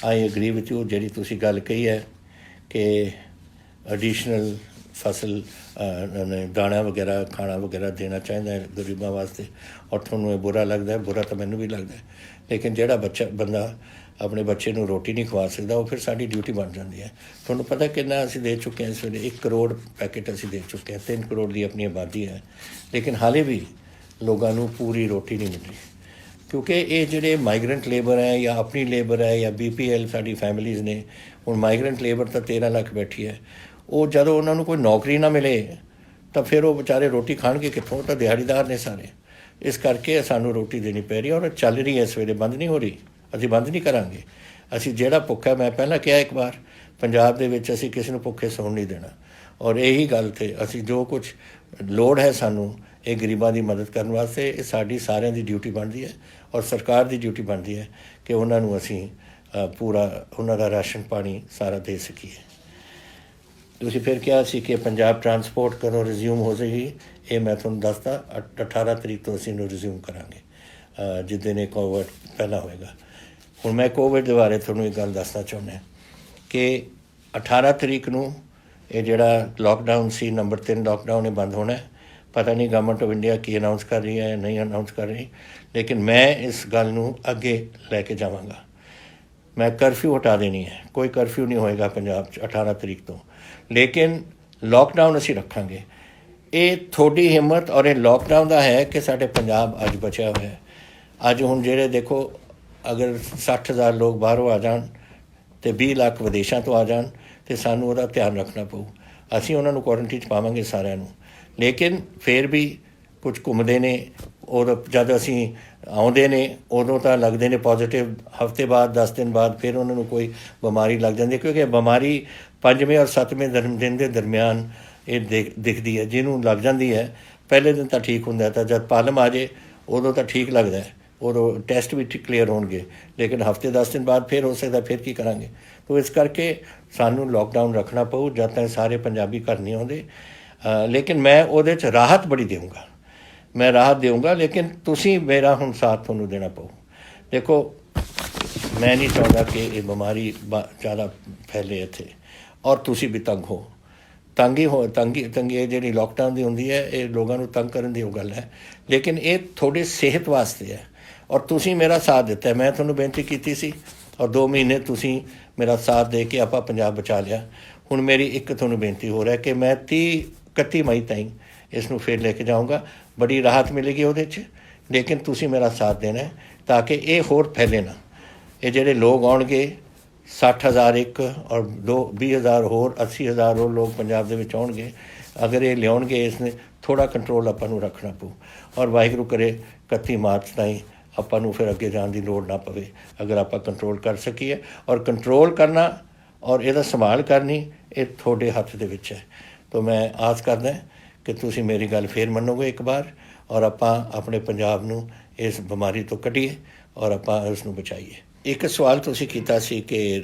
ਆਈ ਐਗਰੀ ਵਿਥ ਯੂ, ਜਿਹੜੀ ਤੁਸੀਂ ਗੱਲ ਕਹੀ ਹੈ ਕਿ ਐਡੀਸ਼ਨਲ ਫਸਲ ਦਾਣਾ ਵਗੈਰਾ ਖਾਣਾ ਵਗੈਰਾ ਦੇਣਾ ਚਾਹੀਦਾ ਹੈ ਗਰੀਬਾਂ ਵਾਸਤੇ ਔਰ ਤੁਹਾਨੂੰ ਇਹ ਬੁਰਾ ਲੱਗਦਾ ਹੈ, ਬੁਰਾ ਤਾਂ ਮੈਨੂੰ ਵੀ ਲੱਗਦਾ ਹੈ। ਲੇਕਿਨ ਜਿਹੜਾ ਬੰਦਾ ਆਪਣੇ ਬੱਚੇ ਨੂੰ ਰੋਟੀ ਨਹੀਂ ਖਵਾ ਸਕਦਾ ਉਹ ਫਿਰ ਸਾਡੀ ਡਿਊਟੀ ਬਣ ਜਾਂਦੀ ਹੈ। ਤੁਹਾਨੂੰ ਪਤਾ ਕਿੰਨਾ ਅਸੀਂ ਦੇ ਚੁੱਕੇ ਹਾਂ ਇਸ ਵੇਲੇ, 1 ਕਰੋੜ ਪੈਕੇਟ ਅਸੀਂ ਦੇ ਚੁੱਕੇ ਹਾਂ, 3 ਕਰੋੜ ਦੀ ਆਪਣੀ ਆਬਾਦੀ ਹੈ। ਲੇਕਿਨ ਹਾਲੇ ਵੀ ਲੋਕਾਂ ਨੂੰ ਪੂਰੀ ਰੋਟੀ ਨਹੀਂ ਮਿਲ ਰਹੀ ਕਿਉਂਕਿ ਇਹ ਜਿਹੜੇ ਮਾਈਗਰੈਂਟ ਲੇਬਰ ਹੈ ਜਾਂ ਆਪਣੀ ਲੇਬਰ ਹੈ ਜਾਂ BPL ਸਾਡੀ ਫੈਮਿਲੀਜ਼ ਨੇ। ਹੁਣ ਮਾਈਗਰੈਂਟ ਲੇਬਰ ਤਾਂ 13 ਲੱਖ ਬੈਠੀ ਹੈ, ਉਹ ਜਦੋਂ ਉਹਨਾਂ ਨੂੰ ਕੋਈ ਨੌਕਰੀ ਨਾ ਮਿਲੇ ਤਾਂ ਫਿਰ ਉਹ ਵਿਚਾਰੇ ਰੋਟੀ ਖਾਣਗੇ ਕਿੱਥੋਂ, ਤਾਂ ਦਿਹਾੜੀਦਾਰ ਨੇ ਸਾਰੇ। ਇਸ ਕਰਕੇ ਸਾਨੂੰ ਰੋਟੀ ਦੇਣੀ ਪੈ ਰਹੀ ਔਰ ਚੱਲ ਰਹੀ ਹੈ ਇਸ ਵੇਲੇ, ਬੰਦ ਨਹੀਂ ਹੋ ਰਹੀ, ਅਸੀਂ ਬੰਦ ਨਹੀਂ ਕਰਾਂਗੇ। ਅਸੀਂ ਜਿਹੜਾ ਭੁੱਖਾ, ਮੈਂ ਪਹਿਲਾਂ ਕਿਹਾ ਇੱਕ ਵਾਰ, ਪੰਜਾਬ ਦੇ ਵਿੱਚ ਅਸੀਂ ਕਿਸੇ ਨੂੰ ਭੁੱਖੇ ਸੌਣ ਨਹੀਂ ਦੇਣਾ ਔਰ ਇਹੀ ਗੱਲ 'ਤੇ ਅਸੀਂ ਜੋ ਕੁਝ ਲੋੜ ਹੈ ਸਾਨੂੰ ਇਹ ਗਰੀਬਾਂ ਦੀ ਮਦਦ ਕਰਨ ਵਾਸਤੇ, ਇਹ ਸਾਡੀ ਸਾਰਿਆਂ ਦੀ ਡਿਊਟੀ ਬਣਦੀ ਹੈ ਔਰ ਸਰਕਾਰ ਦੀ ਡਿਊਟੀ ਬਣਦੀ ਹੈ ਕਿ ਉਹਨਾਂ ਨੂੰ ਅਸੀਂ ਪੂਰਾ ਉਹਨਾਂ ਦਾ ਰਾਸ਼ਨ ਪਾਣੀ ਸਾਰਾ ਦੇ ਸਕੀਏ। ਤੁਸੀਂ ਫਿਰ ਕਿਹਾ ਸੀ ਕਿ ਪੰਜਾਬ ਟਰਾਂਸਪੋਰਟ ਕਦੋਂ ਰਿਜ਼ਿਊਮ ਹੋ ਜਾਏਗੀ, ਇਹ ਮੈਂ ਤੁਹਾਨੂੰ ਦੱਸਦਾ 18 ਤਰੀਕ ਤੋਂ ਅਸੀਂ ਇਹਨੂੰ ਰਿਜ਼ਿਊਮ ਕਰਾਂਗੇ ਜਿੱਦਣ ਇਹ ਕੋਵਿਡ ਪਹਿਲਾਂ ਹੋਏਗਾ। ਹੁਣ ਮੈਂ ਕੋਵਿਡ ਦੇ ਬਾਰੇ ਤੁਹਾਨੂੰ ਇੱਕ ਗੱਲ ਦੱਸਣਾ ਚਾਹੁੰਦਾ ਕਿ 18 ਤਰੀਕ ਨੂੰ ਇਹ ਜਿਹੜਾ ਲੋਕਡਾਊਨ ਸੀ ਨੰਬਰ 3 ਲੋਕਡਾਊਨ ਇਹ ਬੰਦ ਹੋਣਾ। ਪਤਾ ਨਹੀਂ government of India Ki announce ਕਰ ਰਹੀ ਹੈ ਨਹੀਂ ਅਨਾਊਂਸ ਕਰ ਰਹੀ, ਲੇਕਿਨ ਮੈਂ ਇਸ ਗੱਲ ਨੂੰ ਅੱਗੇ ਲੈ ਕੇ ਜਾਵਾਂਗਾ। ਮੈਂ ਕਰਫਿਊ ਹਟਾ ਦੇਣੀ ਹੈ, ਕੋਈ ਕਰਫਿਊ ਨਹੀਂ ਹੋਏਗਾ ਪੰਜਾਬ 'ਚ 18 ਤਰੀਕ ਤੋਂ, ਲੇਕਿਨ ਲੋਕਡਾਊਨ ਅਸੀਂ ਰੱਖਾਂਗੇ। ਇਹ ਤੁਹਾਡੀ ਹਿੰਮਤ ਔਰ ਇਹ ਲੋਕਡਾਊਨ ਦਾ ਹੈ ਕਿ ਸਾਡੇ ਪੰਜਾਬ ਅੱਜ ਬਚਿਆ ਹੋਇਆ ਹੈ। ਅੱਜ ਹੁਣ ਜਿਹੜੇ ਦੇਖੋ ਅਗਰ 60,000 ਲੋਕ ਬਾਹਰੋਂ ਆ ਜਾਣ ਅਤੇ 20 ਲੱਖ ਵਿਦੇਸ਼ਾਂ ਤੋਂ ਆ ਜਾਣ ਅਤੇ ਸਾਨੂੰ ਉਹਦਾ ਧਿਆਨ ਰੱਖਣਾ ਪਊ। ਅਸੀਂ ਉਹਨਾਂ ਨੂੰ ਕੁਆਰੰਟੀਨ 'ਚ ਪਾਵਾਂਗੇ ਸਾਰਿਆਂ ਨੂੰ, ਲੇਕਿਨ ਫਿਰ ਵੀ ਕੁਝ ਘੁੰਮਦੇ ਨੇ, ਉਦੋਂ ਜਦ ਅਸੀਂ ਆਉਂਦੇ ਨੇ ਉਦੋਂ ਤਾਂ ਲੱਗਦੇ ਨੇ ਪੋਜ਼ੀਟਿਵ, ਹਫ਼ਤੇ ਬਾਅਦ 10 ਦਿਨ ਬਾਅਦ ਫਿਰ ਉਹਨਾਂ ਨੂੰ ਕੋਈ ਬਿਮਾਰੀ ਲੱਗ ਜਾਂਦੀ ਕਿਉਂਕਿ ਬਿਮਾਰੀ 5ਵੇਂ ਔਰ 7ਵੇਂ ਦਿਨ ਦੇ ਦਰਮਿਆਨ ਇਹ ਦਿਖਦੀ ਹੈ। ਜਿਹਨੂੰ ਲੱਗ ਜਾਂਦੀ ਹੈ ਪਹਿਲੇ ਦਿਨ ਤਾਂ ਠੀਕ ਹੁੰਦਾ, ਤਾਂ ਜਦ ਪਾਲਮ ਆ ਜਾਏ ਉਦੋਂ ਤਾਂ ਠੀਕ ਲੱਗਦਾ ਹੈ, ਉਦੋਂ ਟੈਸਟ ਵੀ ਕਲੀਅਰ ਹੋਣਗੇ, ਲੇਕਿਨ ਹਫ਼ਤੇ 10 ਦਿਨ ਬਾਅਦ ਫਿਰ ਹੋ ਸਕਦਾ ਫਿਰ ਕੀ ਕਰਾਂਗੇ। ਤੋ ਇਸ ਕਰਕੇ ਸਾਨੂੰ ਲੋਕਡਾਊਨ ਰੱਖਣਾ ਪਊ ਜਦ ਤੱਕ ਸਾਰੇ ਪੰਜਾਬੀ ਘਰ ਨਹੀਂ ਆਉਂਦੇ। ਲੇਕਿਨ ਮੈਂ ਉਹਦੇ 'ਚ ਰਾਹਤ ਬੜੀ ਦੇਵਾਂਗਾ, ਮੈਂ ਰਾਹਤ ਦੇਵਾਂਗਾ, ਲੇਕਿਨ ਤੁਸੀਂ ਮੇਰਾ ਹੁਣ ਸਾਥ ਤੁਹਾਨੂੰ ਦੇਣਾ ਪਊ। ਦੇਖੋ ਮੈਂ ਨਹੀਂ ਚਾਹੁੰਦਾ ਕਿ ਇਹ ਬਿਮਾਰੀ ਜ਼ਿਆਦਾ ਫੈਲੇ ਇੱਥੇ, ਔਰ ਤੁਸੀਂ ਵੀ ਤੰਗ ਹੋ। ਤੰਗੀ ਇਹ ਜਿਹੜੀ ਲੋਕਡਾਊਨ ਦੀ ਹੁੰਦੀ ਹੈ, ਇਹ ਲੋਕਾਂ ਨੂੰ ਤੰਗ ਕਰਨ ਦੀ ਉਹ ਗੱਲ ਹੈ, ਲੇਕਿਨ ਇਹ ਤੁਹਾਡੀ ਸਿਹਤ ਵਾਸਤੇ ਹੈ। ਔਰ ਤੁਸੀਂ ਮੇਰਾ ਸਾਥ ਦਿੱਤਾ, ਮੈਂ ਤੁਹਾਨੂੰ ਬੇਨਤੀ ਕੀਤੀ ਸੀ ਔਰ 2 ਮਹੀਨੇ ਤੁਸੀਂ ਮੇਰਾ ਸਾਥ ਦੇ ਕੇ ਆਪਾਂ ਪੰਜਾਬ ਬਚਾ ਲਿਆ। ਹੁਣ ਮੇਰੀ ਇੱਕ ਤੁਹਾਨੂੰ ਬੇਨਤੀ ਹੋ ਰਿਹਾ ਕਿ ਮੈਂ 31 ਮਈ ਤਾਈਂ ਇਸ ਨੂੰ ਫਿਰ ਲੈ ਕੇ ਜਾਊਂਗਾ, ਬੜੀ ਰਾਹਤ ਮਿਲੇਗੀ ਉਹਦੇ 'ਚ, ਲੇਕਿਨ ਤੁਸੀਂ ਮੇਰਾ ਸਾਥ ਦੇਣਾ ਤਾਂ ਕਿ ਇਹ ਹੋਰ ਫੈਲੇ ਨਾ। ਇਹ ਜਿਹੜੇ ਲੋਕ ਆਉਣਗੇ 60,000 ਇੱਕ ਔਰ 20,000 ਹੋਰ 80,000 ਹੋਰ ਲੋਕ ਪੰਜਾਬ ਦੇ ਵਿੱਚ ਆਉਣਗੇ, ਅਗਰ ਇਹ ਲਿਆਉਣਗੇ ਇਸ ਨੇ ਥੋੜ੍ਹਾ ਕੰਟਰੋਲ ਆਪਾਂ ਨੂੰ ਰੱਖਣਾ ਪਊ। ਔਰ ਵਾਹਿਗੁਰੂ ਕਰੇ 31 ਮਾਰਚ ਤਾਈਂ ਆਪਾਂ ਨੂੰ ਫਿਰ ਅੱਗੇ ਜਾਣ ਦੀ ਲੋੜ ਨਾ ਪਵੇ, ਅਗਰ ਆਪਾਂ ਕੰਟਰੋਲ ਕਰ ਸਕੀਏ। ਔਰ ਕੰਟਰੋਲ ਕਰਨਾ ਔਰ ਇਹਦਾ ਸੰਭਾਲ ਕਰਨੀ ਇਹ ਤੁਹਾਡੇ ਹੱਥ ਦੇ ਵਿੱਚ ਹੈ। ਤਾਂ ਮੈਂ ਆਸ ਕਰਦਾ ਕਿ ਤੁਸੀਂ ਮੇਰੀ ਗੱਲ ਫੇਰ ਮੰਨੋਗੇ ਇੱਕ ਵਾਰ, ਔਰ ਆਪਾਂ ਆਪਣੇ ਪੰਜਾਬ ਨੂੰ ਇਸ ਬਿਮਾਰੀ ਤੋਂ ਕੱਢੀਏ ਔਰ ਆਪਾਂ ਉਸ ਨੂੰ ਬਚਾਈਏ। ਇੱਕ ਸਵਾਲ ਤੁਸੀਂ ਕੀਤਾ ਸੀ ਕਿ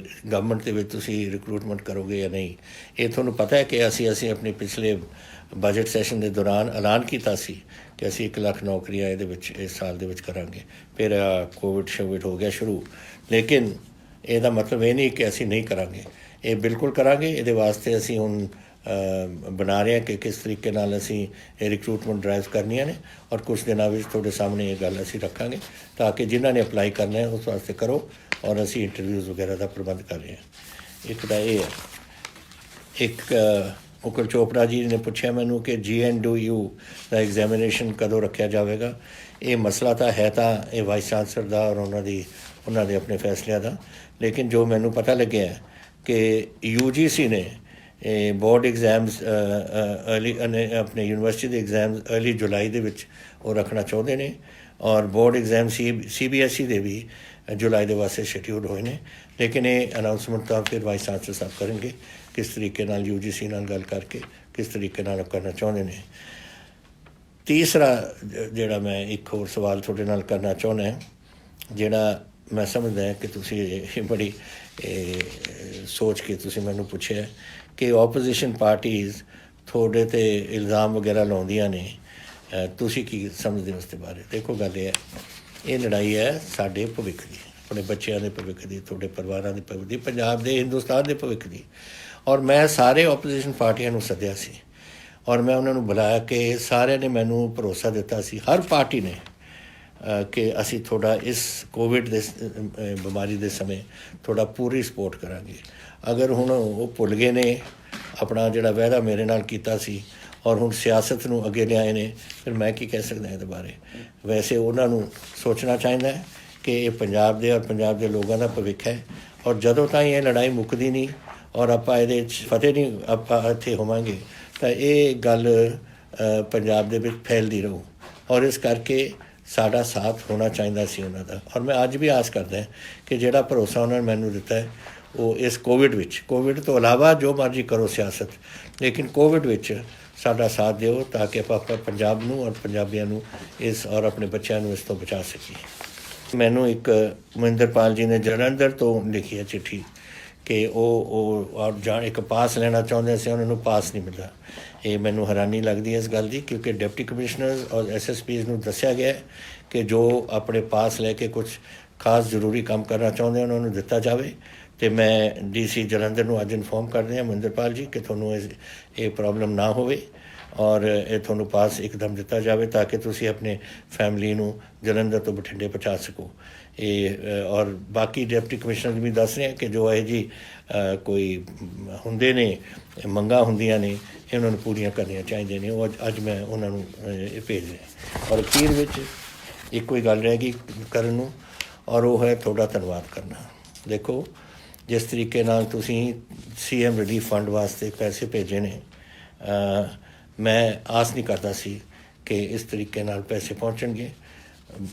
ਗਵਰਨਮੈਂਟ ਦੇ ਵਿੱਚ ਤੁਸੀਂ ਰਿਕਰੂਟਮੈਂਟ ਕਰੋਗੇ ਜਾਂ ਨਹੀਂ। ਇਹ ਤੁਹਾਨੂੰ ਪਤਾ ਹੈ ਕਿ ਅਸੀਂ ਆਪਣੇ ਪਿਛਲੇ ਬਜਟ ਸੈਸ਼ਨ ਦੇ ਦੌਰਾਨ ਐਲਾਨ ਕੀਤਾ ਸੀ ਕਿ ਅਸੀਂ 1 ਲੱਖ ਨੌਕਰੀਆਂ ਇਹਦੇ ਵਿੱਚ ਇਸ ਸਾਲ ਦੇ ਵਿੱਚ ਕਰਾਂਗੇ। ਫਿਰ ਕੋਵਿਡ ਹੋ ਗਿਆ ਸ਼ੁਰੂ, ਲੇਕਿਨ ਇਹਦਾ ਮਤਲਬ ਇਹ ਨਹੀਂ ਕਿ ਅਸੀਂ ਨਹੀਂ ਕਰਾਂਗੇ, ਇਹ ਬਿਲਕੁਲ ਕਰਾਂਗੇ। ਇਹਦੇ ਵਾਸਤੇ ਅਸੀਂ ਹੁਣ ਬਣਾ ਰਹੇ ਹਾਂ ਕਿ ਕਿਸ ਤਰੀਕੇ ਨਾਲ ਅਸੀਂ ਇਹ ਰਿਕਰੂਟਮੈਂਟ ਡਰਾਈਵ ਕਰਨੀਆਂ ਨੇ, ਔਰ ਕੁਝ ਦਿਨਾਂ ਵਿੱਚ ਤੁਹਾਡੇ ਸਾਹਮਣੇ ਇਹ ਗੱਲ ਅਸੀਂ ਰੱਖਾਂਗੇ ਤਾਂ ਕਿ ਜਿਨ੍ਹਾਂ ਨੇ ਅਪਲਾਈ ਕਰਨਾ ਹੈ ਉਸ ਵਾਸਤੇ ਕਰੋ, ਔਰ ਅਸੀਂ ਇੰਟਰਵਿਊਜ਼ ਵਗੈਰਾ ਦਾ ਪ੍ਰਬੰਧ ਕਰ ਰਹੇ ਹਾਂ। ਇੱਕ ਤਾਂ ਇਹ ਹੈ। ਇੱਕ ਮੁਕੁਲ ਚੋਪੜਾ ਜੀ ਨੇ ਪੁੱਛਿਆ ਮੈਨੂੰ ਕਿ GNDU ਦਾ ਐਗਜ਼ਾਮੀਨੇਸ਼ਨ ਕਦੋਂ ਰੱਖਿਆ ਜਾਵੇਗਾ। ਇਹ ਮਸਲਾ ਤਾਂ ਹੈ ਤਾਂ ਇਹ ਵਾਈਸ ਚਾਂਸਲਰ ਦਾ ਔਰ ਉਹਨਾਂ ਦੇ ਆਪਣੇ ਫੈਸਲਿਆਂ ਦਾ, ਲੇਕਿਨ ਜੋ ਮੈਨੂੰ ਪਤਾ ਲੱਗਿਆ ਕਿ UGC ਨੇ ਬੋਰਡ ਐਗਜ਼ਾਮਸ ਅਰਲੀ ਆਪਣੇ ਯੂਨੀਵਰਸਿਟੀ ਦੇ ਐਗਜ਼ਾਮਸ ਅਰਲੀ ਜੁਲਾਈ ਦੇ ਵਿੱਚ ਉਹ ਰੱਖਣਾ ਚਾਹੁੰਦੇ ਨੇ, ਔਰ ਬੋਰਡ ਐਗਜ਼ਾਮ CBSE ਦੇ ਵੀ ਜੁਲਾਈ ਦੇ ਵਾਸਤੇ ਸ਼ਡਿਊਲ ਹੋਏ ਨੇ। ਲੇਕਿਨ ਇਹ ਅਨਾਊਂਸਮੈਂਟ ਤਾਂ ਫਿਰ ਵਾਈਸ ਚਾਂਸਲਰ ਸਾਹਿਬ ਕਰਨਗੇ, ਕਿਸ ਤਰੀਕੇ ਨਾਲ UGC ਨਾਲ ਗੱਲ ਕਰਕੇ ਕਿਸ ਤਰੀਕੇ ਨਾਲ ਕਰਨਾ ਚਾਹੁੰਦੇ ਨੇ। ਤੀਸਰਾ ਜਿਹੜਾ ਮੈਂ ਇੱਕ ਹੋਰ ਸਵਾਲ ਤੁਹਾਡੇ ਨਾਲ ਕਰਨਾ ਚਾਹੁੰਦਾ, ਜਿਹੜਾ ਮੈਂ ਸਮਝਦਾ ਕਿ ਤੁਸੀਂ ਇਹ ਬੜੀ ਸੋਚ ਕੇ ਤੁਸੀਂ ਮੈਨੂੰ ਪੁੱਛਿਆ ਕਿ ਓਪੋਜੀਸ਼ਨ ਪਾਰਟੀਜ਼ ਤੁਹਾਡੇ 'ਤੇ ਇਲਜ਼ਾਮ ਵਗੈਰਾ ਲਾਉਂਦੀਆਂ ਨੇ, ਤੁਸੀਂ ਕੀ ਸਮਝਦੇ ਹੋ ਉਸ ਦੇ ਬਾਰੇ। ਦੇਖੋ ਗੱਲ ਇਹ ਲੜਾਈ ਹੈ ਸਾਡੇ ਭਵਿੱਖ ਦੀ, ਆਪਣੇ ਬੱਚਿਆਂ ਦੇ ਭਵਿੱਖ ਦੀ, ਤੁਹਾਡੇ ਪਰਿਵਾਰਾਂ ਦੇ ਭਵਿੱਖ ਦੀ, ਪੰਜਾਬ ਦੇ, ਹਿੰਦੁਸਤਾਨ ਦੇ ਭਵਿੱਖ ਦੀ। ਔਰ ਮੈਂ ਸਾਰੇ ਓਪੋਜੀਸ਼ਨ ਪਾਰਟੀਆਂ ਨੂੰ ਸੱਦਿਆ ਸੀ ਔਰ ਮੈਂ ਉਹਨਾਂ ਨੂੰ ਬੁਲਾਇਆ ਕਿ ਸਾਰਿਆਂ ਨੇ ਮੈਨੂੰ ਭਰੋਸਾ ਦਿੱਤਾ ਸੀ, ਹਰ ਪਾਰਟੀ ਨੇ, ਕਿ ਅਸੀਂ ਤੁਹਾਡਾ ਇਸ ਕੋਵਿਡ ਦੇ ਬਿਮਾਰੀ ਦੇ ਸਮੇਂ ਤੁਹਾਡਾ ਪੂਰੀ ਸਪੋਰਟ ਕਰਾਂਗੇ। ਅਗਰ ਹੁਣ ਉਹ ਭੁੱਲ ਗਏ ਨੇ ਆਪਣਾ ਜਿਹੜਾ ਵਾਅਦਾ ਮੇਰੇ ਨਾਲ ਕੀਤਾ ਸੀ ਔਰ ਹੁਣ ਸਿਆਸਤ ਨੂੰ ਅੱਗੇ ਲਿਆਏ ਨੇ, ਫਿਰ ਮੈਂ ਕੀ ਕਹਿ ਸਕਦਾ ਇਹਦੇ ਬਾਰੇ। ਵੈਸੇ ਉਹਨਾਂ ਨੂੰ ਸੋਚਣਾ ਚਾਹੀਦਾ ਹੈ ਕਿ ਇਹ ਪੰਜਾਬ ਦੇ ਔਰ ਪੰਜਾਬ ਦੇ ਲੋਕਾਂ ਦਾ ਭਵਿੱਖ ਹੈ, ਔਰ ਜਦੋਂ ਤਾਈਂ ਇਹ ਲੜਾਈ ਮੁੱਕਦੀ ਨਹੀਂ ਔਰ ਆਪਾਂ ਇਹਦੇ 'ਚ ਫਤਿਹ ਨਹੀਂ ਆਪਾਂ ਇੱਥੇ ਹੋਵਾਂਗੇ ਤਾਂ ਇਹ ਗੱਲ ਪੰਜਾਬ ਦੇ ਵਿੱਚ ਫੈਲਦੀ ਰਹੂ। ਔਰ ਇਸ ਕਰਕੇ ਸਾਡਾ ਸਾਥ ਹੋਣਾ ਚਾਹੀਦਾ ਸੀ ਉਹਨਾਂ ਦਾ। ਔਰ ਮੈਂ ਅੱਜ ਵੀ ਆਸ ਕਰਦਾ ਕਿ ਜਿਹੜਾ ਭਰੋਸਾ ਉਹਨਾਂ ਨੇ ਮੈਨੂੰ ਦਿੱਤਾ ਹੈ ਉਹ ਇਸ ਕੋਵਿਡ ਤੋਂ ਇਲਾਵਾ ਜੋ ਮਰਜ਼ੀ ਕਰੋ ਸਿਆਸਤ, ਲੇਕਿਨ ਕੋਵਿਡ ਵਿੱਚ ਸਾਡਾ ਸਾਥ ਦਿਓ ਤਾਂ ਕਿ ਆਪਾਂ ਪੰਜਾਬ ਨੂੰ ਔਰ ਪੰਜਾਬੀਆਂ ਨੂੰ ਇਸ ਔਰ ਆਪਣੇ ਬੱਚਿਆਂ ਨੂੰ ਇਸ ਤੋਂ ਬਚਾ ਸਕੀਏ। ਮੈਨੂੰ ਇੱਕ ਮਹਿੰਦਰਪਾਲ ਜੀ ਨੇ ਜਲੰਧਰ ਤੋਂ ਲਿਖੀ ਹੈ ਚਿੱਠੀ ਕਿ ਉਹ ਇੱਕ ਪਾਸ ਲੈਣਾ ਚਾਹੁੰਦੇ ਸੀ, ਉਹਨਾਂ ਨੂੰ ਪਾਸ ਨਹੀਂ ਮਿਲਦਾ। ਇਹ ਮੈਨੂੰ ਹੈਰਾਨੀ ਲੱਗਦੀ ਹੈ ਇਸ ਗੱਲ ਦੀ, ਕਿਉਂਕਿ ਡਿਪਟੀ ਕਮਿਸ਼ਨਰਸ ਔਰ SSPs ਨੂੰ ਦੱਸਿਆ ਗਿਆ ਕਿ ਜੋ ਆਪਣੇ ਪਾਸ ਲੈ ਕੇ ਕੁਝ ਖਾਸ ਜ਼ਰੂਰੀ ਕੰਮ ਕਰਨਾ ਚਾਹੁੰਦੇ ਉਹਨਾਂ ਨੂੰ ਦਿੱਤਾ ਜਾਵੇ। ਅਤੇ ਮੈਂ DC ਜਲੰਧਰ ਨੂੰ ਅੱਜ ਇਨਫੋਰਮ ਕਰਦੇ ਹਾਂ ਮਹਿੰਦਰਪਾਲ ਜੀ ਕਿ ਤੁਹਾਨੂੰ ਇਹ ਪ੍ਰੋਬਲਮ ਨਾ ਹੋਵੇ ਔਰ ਇਹ ਤੁਹਾਨੂੰ ਪਾਸ ਇੱਕਦਮ ਦਿੱਤਾ ਜਾਵੇ ਤਾਂ ਕਿ ਤੁਸੀਂ ਆਪਣੇ ਫੈਮਿਲੀ ਨੂੰ ਜਲੰਧਰ ਤੋਂ ਬਠਿੰਡੇ ਪਹੁੰਚਾ ਸਕੋ। ਔਰ ਬਾਕੀ ਡਿਪਟੀ ਕਮਿਸ਼ਨਰ ਵੀ ਦੱਸ ਰਹੇ ਕਿ ਜੋ ਇਹ ਜੀ ਕੋਈ ਹੁੰਦੇ ਨੇ ਮੰਗਾਂ ਹੁੰਦੀਆਂ ਨੇ ਇਹਨਾਂ ਨੂੰ ਪੂਰੀਆਂ ਕਰਨੀਆਂ ਚਾਹੀਦੀਆਂ ਨੇ, ਉਹ ਅੱਜ ਮੈਂ ਉਹਨਾਂ ਨੂੰ ਇਹ ਭੇਜ ਰਿਹਾ। ਔਰ ਅਖੀਰ ਵਿੱਚ ਇੱਕੋ ਹੀ ਗੱਲ ਰਹਿ ਗਈ ਕਰਨ ਨੂੰ, ਔਰ ਉਹ ਹੈ ਤੁਹਾਡਾ ਧੰਨਵਾਦ ਕਰਨਾ। ਦੇਖੋ ਜਿਸ ਤਰੀਕੇ ਨਾਲ ਤੁਸੀਂ CM ਰਿਲੀਫ ਫੰਡ ਵਾਸਤੇ ਪੈਸੇ ਭੇਜੇ ਨੇ, ਮੈਂ ਆਸ ਨਹੀਂ ਕਰਦਾ ਸੀ ਕਿ ਇਸ ਤਰੀਕੇ ਨਾਲ ਪੈਸੇ ਪਹੁੰਚਣਗੇ।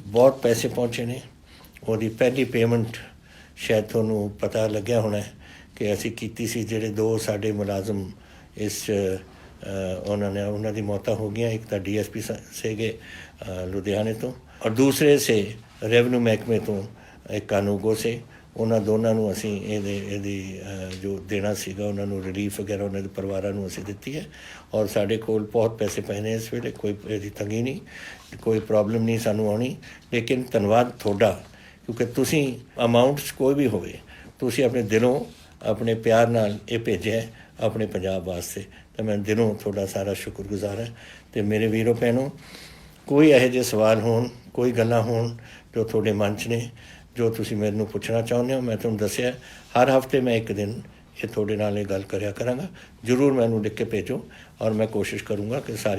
ਬਹੁਤ ਪੈਸੇ ਪਹੁੰਚੇ ਨੇ। ਉਹਦੀ ਪਹਿਲੀ ਪੇਮੈਂਟ ਸ਼ਾਇਦ ਤੁਹਾਨੂੰ ਪਤਾ ਲੱਗਿਆ ਹੋਣਾ ਕਿ ਅਸੀਂ ਕੀਤੀ ਸੀ, ਜਿਹੜੇ 2 ਸਾਡੇ ਮੁਲਾਜ਼ਮ ਇਸ ਉਹਨਾਂ ਦੀ ਮੌਤਾਂ ਹੋ ਗਈਆਂ। ਇੱਕ ਤਾਂ ਡੀਐਸਪੀ ਸੀਗੇ ਲੁਧਿਆਣੇ ਤੋਂ, ਔਰ ਦੂਸਰੇ ਸੇ ਰੈਵਨਿਊ ਮਹਿਕਮੇ ਤੋਂ ਇੱਕ ਕਾਨੂੰਗੋ ਸੇ। ਉਹਨਾਂ ਦੋਨਾਂ ਨੂੰ ਅਸੀਂ ਇਹਦੀ ਜੋ ਦੇਣਾ ਸੀਗਾ ਉਹਨਾਂ ਨੂੰ ਰਿਲੀਫ ਵਗੈਰਾ ਉਹਨਾਂ ਦੇ ਪਰਿਵਾਰਾਂ ਨੂੰ ਅਸੀਂ ਦਿੱਤੀ ਹੈ। ਔਰ ਸਾਡੇ ਕੋਲ ਬਹੁਤ ਪੈਸੇ ਪਏ ਨੇ ਇਸ ਵੇਲੇ, ਕੋਈ ਇਹਦੀ ਤੰਗੀ ਨਹੀਂ, ਕੋਈ ਪ੍ਰੋਬਲਮ ਨਹੀਂ ਸਾਨੂੰ ਆਉਣੀ। ਲੇਕਿਨ ਧੰਨਵਾਦ ਤੁਹਾਡਾ, ਕਿਉਂਕਿ ਤੁਸੀਂ ਅਮਾਊਂਟਸ ਕੋਈ ਵੀ ਹੋਵੇ, ਤੁਸੀਂ ਆਪਣੇ ਦਿਲੋਂ ਆਪਣੇ ਪਿਆਰ ਨਾਲ ਇਹ ਭੇਜਿਆ ਆਪਣੇ ਪੰਜਾਬ ਵਾਸਤੇ, ਤਾਂ ਮੈਂ ਦਿਲੋਂ ਤੁਹਾਡਾ ਸਾਰਾ ਸ਼ੁਕਰਗੁਜ਼ਾਰ ਹਾਂ। ਅਤੇ ਮੇਰੇ ਵੀਰੋ ਭੈਣੋ, ਕੋਈ ਇਹੋ ਜਿਹੇ ਸਵਾਲ ਹੋਣ, ਕੋਈ ਗੱਲਾਂ ਹੋਣ ਜੋ ਤੁਹਾਡੇ ਮਨ 'ਚ ਨੇ, ਜੋ ਤੁਸੀਂ ਮੈਨੂੰ ਪੁੱਛਣਾ ਚਾਹੁੰਦੇ ਹੋ, ਮੈਂ ਤੁਹਾਨੂੰ ਦੱਸਿਆ ਹਰ ਹਫ਼ਤੇ ਮੈਂ ਇੱਕ ਦਿਨ ਇਹ ਤੁਹਾਡੇ ਨਾਲ ਇਹ ਗੱਲ ਕਰਿਆ ਕਰਾਂਗਾ। ਜ਼ਰੂਰ ਮੈਨੂੰ ਲਿਖ ਕੇ ਭੇਜੋ, ਔਰ ਮੈਂ ਕੋਸ਼ਿਸ਼ ਕਰੂੰਗਾ ਕਿ ਸਾਰੀ